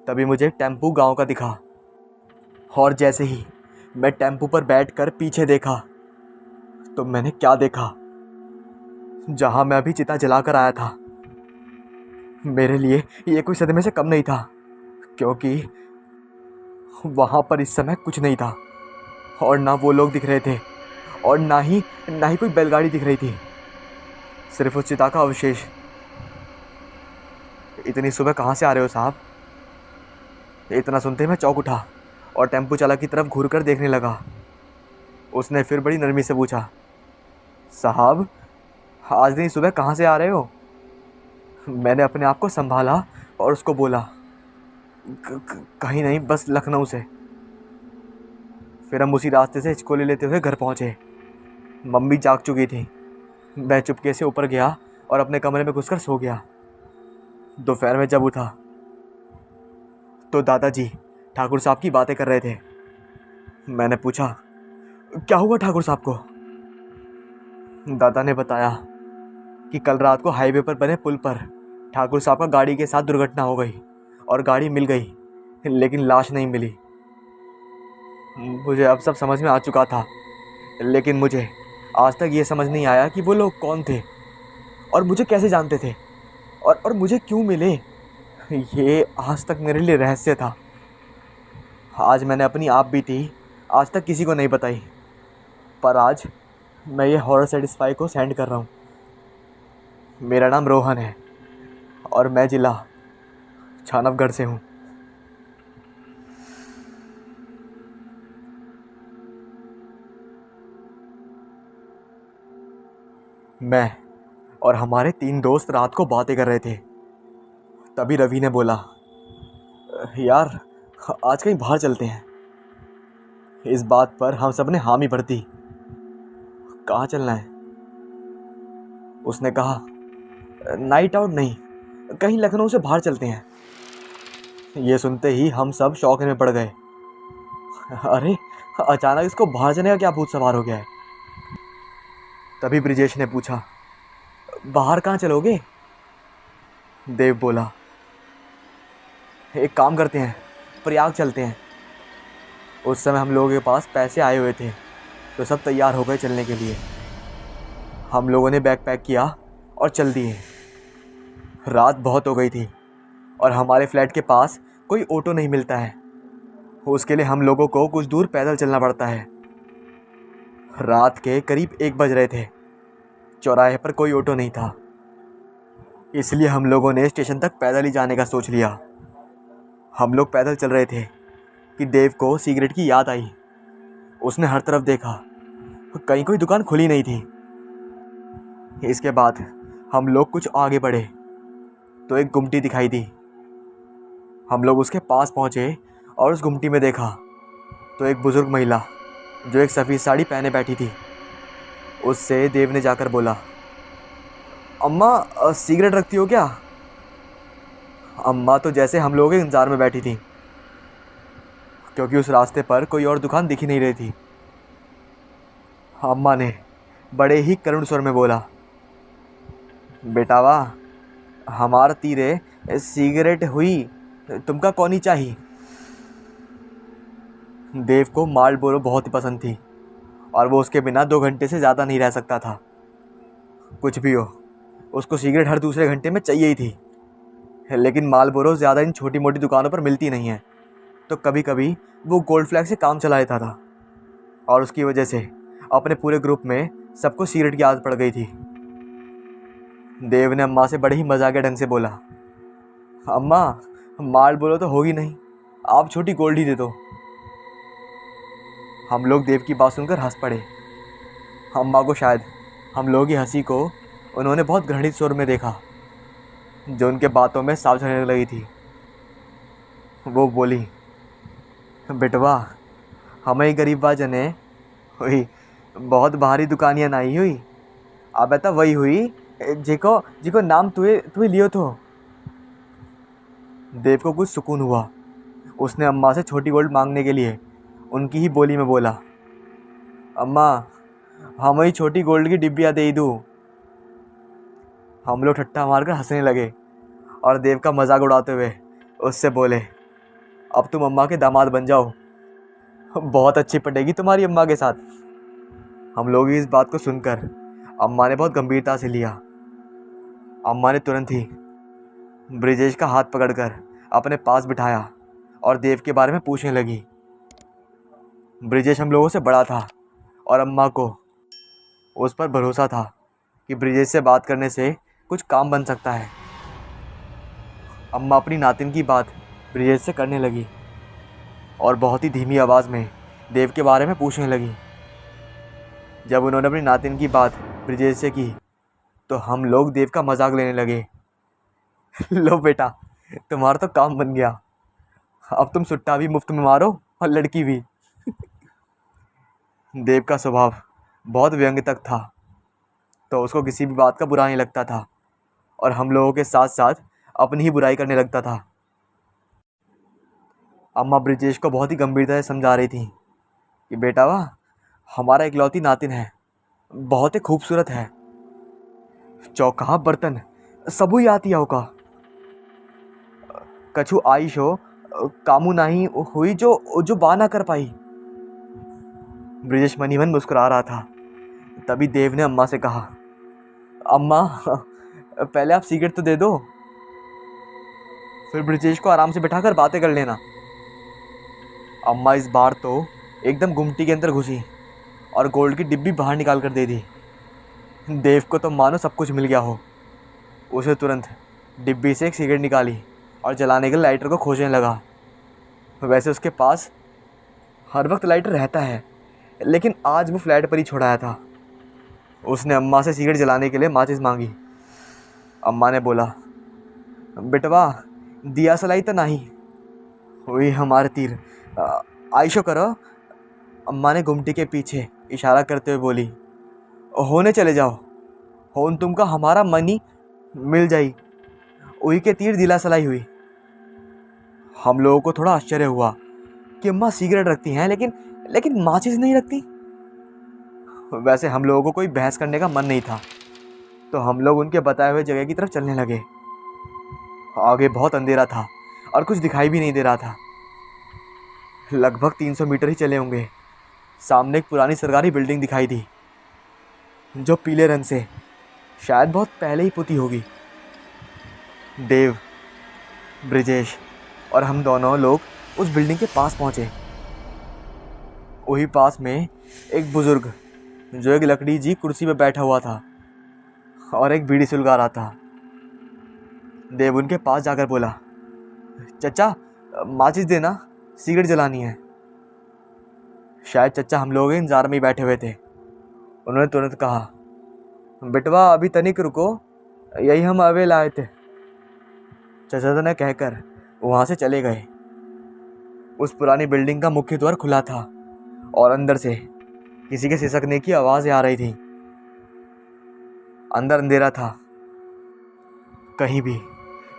तभी मुझे एक टेम्पू गांव का दिखा और जैसे ही मैं टेम्पू पर बैठकर पीछे देखा तो मैंने क्या देखा। जहां मैं अभी चिता जलाकर आया था, मेरे लिए ये कोई सदमे से कम नहीं था, क्योंकि वहां पर इस समय कुछ नहीं था और ना वो लोग दिख रहे थे और ना ही कोई बैलगाड़ी दिख रही थी, सिर्फ उस चिता का अवशेष। इतनी सुबह कहाँ से आ रहे हो साहब? इतना सुनते मैं चौंक उठा और टेम्पू चालक की तरफ घूरकर देखने लगा। उसने फिर बड़ी नरमी से पूछा, साहब आज इतनी सुबह कहाँ से आ रहे हो? मैंने अपने आप को संभाला और उसको बोला, कहीं नहीं, बस लखनऊ से। फिर हम उसी रास्ते से हिचकोले लेते हुए घर पहुँचे। मम्मी जाग चुकी थी। मैं चुपके से ऊपर गया और अपने कमरे में घुसकर सो गया। दोपहर में जब उठा तो दादाजी ठाकुर साहब की बातें कर रहे थे। मैंने पूछा, क्या हुआ ठाकुर साहब को? दादा ने बताया कि कल रात को हाईवे पर बने पुल पर ठाकुर साहब का गाड़ी के साथ दुर्घटना हो गई और गाड़ी मिल गई, लेकिन लाश नहीं मिली। मुझे अब सब समझ में आ चुका था, लेकिन मुझे आज तक ये समझ नहीं आया कि वो लोग कौन थे और मुझे कैसे जानते थे और मुझे क्यों मिले। ये आज तक मेरे लिए रहस्य था। आज मैंने अपनी आप बीती आज तक किसी को नहीं बताई, पर आज मैं ये हॉरर सेटिस्फाई को सेंड कर रहा हूँ। मेरा नाम रोहन है और मैं जिला छानवगढ़ से हूँ। मैं और हमारे 3 दोस्त रात को बातें कर रहे थे। तभी रवि ने बोला, यार आज कहीं बाहर चलते हैं। इस बात पर हम सब ने हामी भर दी। कहाँ चलना है? उसने कहा, नाइट आउट नहीं, कहीं लखनऊ से बाहर चलते हैं। ये सुनते ही हम सब शौक में पड़ गए। अरे अचानक इसको बाहर जाने का क्या भूत सवार हो गया है? तभी ब्रिजेश ने पूछा, बाहर कहाँ चलोगे? देव बोला, एक काम करते हैं, प्रयाग चलते हैं। उस समय हम लोगों के पास पैसे आए हुए थे तो सब तैयार हो गए चलने के लिए। हम लोगों ने बैग पैक किया और चल दिए। रात बहुत हो गई थी और हमारे फ्लैट के पास कोई ऑटो नहीं मिलता है। उसके लिए हम लोगों को कुछ दूर पैदल चलना पड़ता है। रात के करीब 1 बज रहे थे। चौराहे पर कोई ऑटो नहीं था, इसलिए हम लोगों ने स्टेशन तक पैदल ही जाने का सोच लिया। हम लोग पैदल चल रहे थे कि देव को सिगरेट की याद आई। उसने हर तरफ देखा, कहीं कोई दुकान खुली नहीं थी। इसके बाद हम लोग कुछ आगे बढ़े तो एक गुमटी दिखाई दी। हम लोग उसके पास पहुंचे और उस गुमटी में देखा तो एक बुजुर्ग महिला जो एक सफ़ेद साड़ी पहने बैठी थी। उससे देव ने जाकर बोला, अम्मा सिगरेट रखती हो क्या? अम्मा तो जैसे हम लोगों के इंतज़ार में बैठी थी, क्योंकि उस रास्ते पर कोई और दुकान दिख ही नहीं रही थी। अम्मा ने बड़े ही करुण स्वर में बोला, बेटावा हमार तीरे सिगरेट हुई, तुमका कौनी चाहिए? देव को मार्लबोरो बहुत ही पसंद थी और वो उसके बिना 2 घंटे से ज़्यादा नहीं रह सकता था। कुछ भी हो, उसको सिगरेट हर दूसरे घंटे में चाहिए ही थी। लेकिन मार्लबोरो ज़्यादा इन छोटी मोटी दुकानों पर मिलती नहीं है, तो कभी कभी वो गोल्ड फ्लैग से काम चला लेता था और उसकी वजह से अपने पूरे ग्रुप में सबको सिगरेट की आदत पड़ गई थी। देव ने अम्मा से बड़े ही मजाकिया ढंग से बोला, अम्मा मार्लबोरो तो होगी नहीं, आप छोटी गोल्ड ही दे दो। हम लोग देव की बात सुनकर हंस पड़े। अम्मा को शायद हम लोगों की हंसी को उन्होंने बहुत घृणित स्वर में देखा, जो उनके बातों में साफ झलकने लगी थी। वो बोली, बेटवा हमें गरीबा जने हुई बहुत भारी दुकानियाँ नहीं हुई, अब तो वही हुई जिको जिको नाम तुए तुए लियो तो। देव को कुछ सुकून हुआ। उसने अम्मा से छोटी गोल्ड मांगने के लिए उनकी ही बोली में बोला, अम्मा हम ही छोटी गोल्ड की डिब्बियाँ दे दूँ। हम लोग ठट्ठा मारकर हंसने लगे और देव का मजाक उड़ाते हुए उससे बोले, अब तुम अम्मा के दामाद बन जाओ, बहुत अच्छी पटेगी तुम्हारी अम्मा के साथ। हम लोग इस बात को सुनकर अम्मा ने बहुत गंभीरता से लिया। अम्मा ने तुरंत ही ब्रिजेश का हाथ पकड़कर अपने पास बिठाया और देव के बारे में पूछने लगी। ब्रिजेश हम लोगों से बड़ा था और अम्मा को उस पर भरोसा था कि ब्रिजेश से बात करने से कुछ काम बन सकता है। अम्मा अपनी नातिन की बात ब्रिजेश से करने लगी और बहुत ही धीमी आवाज़ में देव के बारे में पूछने लगी। जब उन्होंने अपनी नातिन की बात ब्रिजेश से की तो हम लोग देव का मजाक लेने लगे। लो बेटा तुम्हारा तो काम बन गया, अब तुम सुट्टा भी मुफ्त में मारो और लड़की भी। देव का स्वभाव बहुत व्यंग्यतक था, तो उसको किसी भी बात का बुरा नहीं लगता था और हम लोगों के साथ साथ अपनी ही बुराई करने लगता था। अम्मा ब्रिजेश को बहुत ही गंभीरता से समझा रही थी कि बेटा वाह हमारा इकलौती नातिन है, बहुत ही खूबसूरत है, चौका बर्तन सबू ही आती होगा, कछु आइश हो कामू नहीं हुई जो जो बा ना कर पाई। ब्रिजेश मनी मन मुस्कुरा रहा था। तभी देव ने अम्मा से कहा, अम्मा पहले आप सिगरेट तो दे दो, फिर ब्रिजेश को आराम से बिठाकर बातें कर लेना। अम्मा इस बार तो एकदम गुमटी के अंदर घुसी और गोल्ड की डिब्बी बाहर निकाल कर दे दी। देव को तो मानो सब कुछ मिल गया हो। उसे तुरंत डिब्बी से एक सिगरेट निकाली और जलाने के लिए लाइटर को खोजने लगा। वैसे उसके पास हर वक्त लाइटर रहता है, लेकिन आज वो फ्लैट पर ही छोड़ाया था। उसने अम्मा से सिगरेट जलाने के लिए माचिस मांगी। अम्मा ने बोला, बेटवा दिया सलाई तो नहीं हुई हमारे तीर, आयशो करो। अम्मा ने गुमटी के पीछे इशारा करते हुए बोली, होने चले जाओ, होन तुमका हमारा मनी मिल जाई, उही के तीर दिला सलाई हुई। हम लोगों को थोड़ा आश्चर्य हुआ कि अम्मा सिगरेट रखती हैं लेकिन माचिस नहीं रखती। वैसे हम लोगों को कोई बहस करने का मन नहीं था, तो हम लोग उनके बताए हुए जगह की तरफ चलने लगे। आगे बहुत अंधेरा था और कुछ दिखाई भी नहीं दे रहा था। लगभग 300 मीटर ही चले होंगे, सामने एक पुरानी सरकारी बिल्डिंग दिखाई दी, जो पीले रंग से शायद बहुत पहले ही पुती होगी। देव, ब्रिजेश और हम दोनों लोग उस बिल्डिंग के पास पहुंचे। वही पास में एक बुजुर्ग जो एक लकड़ी जी कुर्सी पे बैठा हुआ था और एक बीड़ी सुलगा रहा था। देव उनके पास जाकर बोला, चचा माचिस देना, सिगरेट जलानी है। शायद चचा हम लोग इंतजार में ही बैठे हुए थे। उन्होंने तुरंत कहा, बेटवा अभी तनिक रुको, यही हम अवे लाए थे। चचा ने कहकर वहाँ से चले गए। उस पुरानी बिल्डिंग का मुख्य द्वार खुला था और अंदर से किसी के सिसकने की आवाज़ें आ रही थी। अंदर अंधेरा था, कहीं भी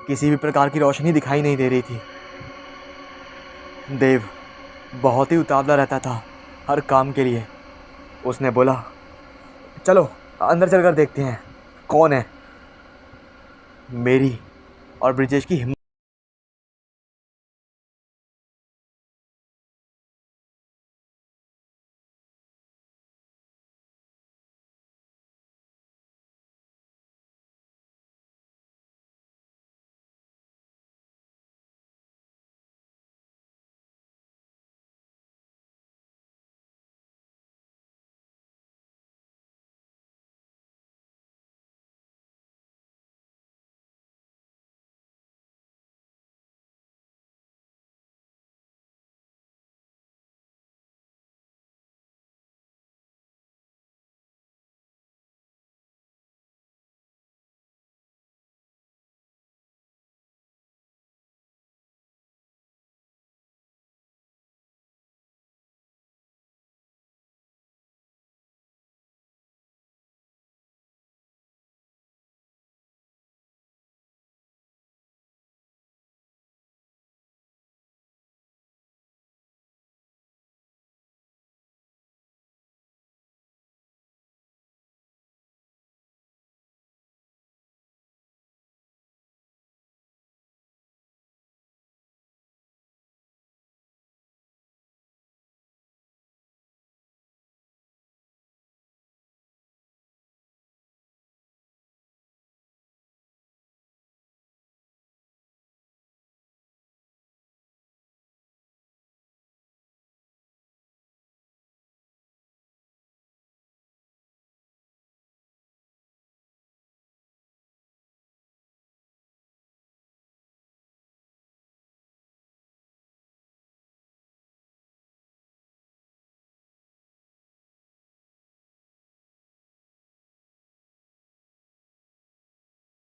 किसी भी प्रकार की रोशनी दिखाई नहीं दे रही थी। देव बहुत ही उतावला रहता था हर काम के लिए। उसने बोला, चलो अंदर चलकर देखते हैं कौन है। मेरी और ब्रिजेश की हिम्मत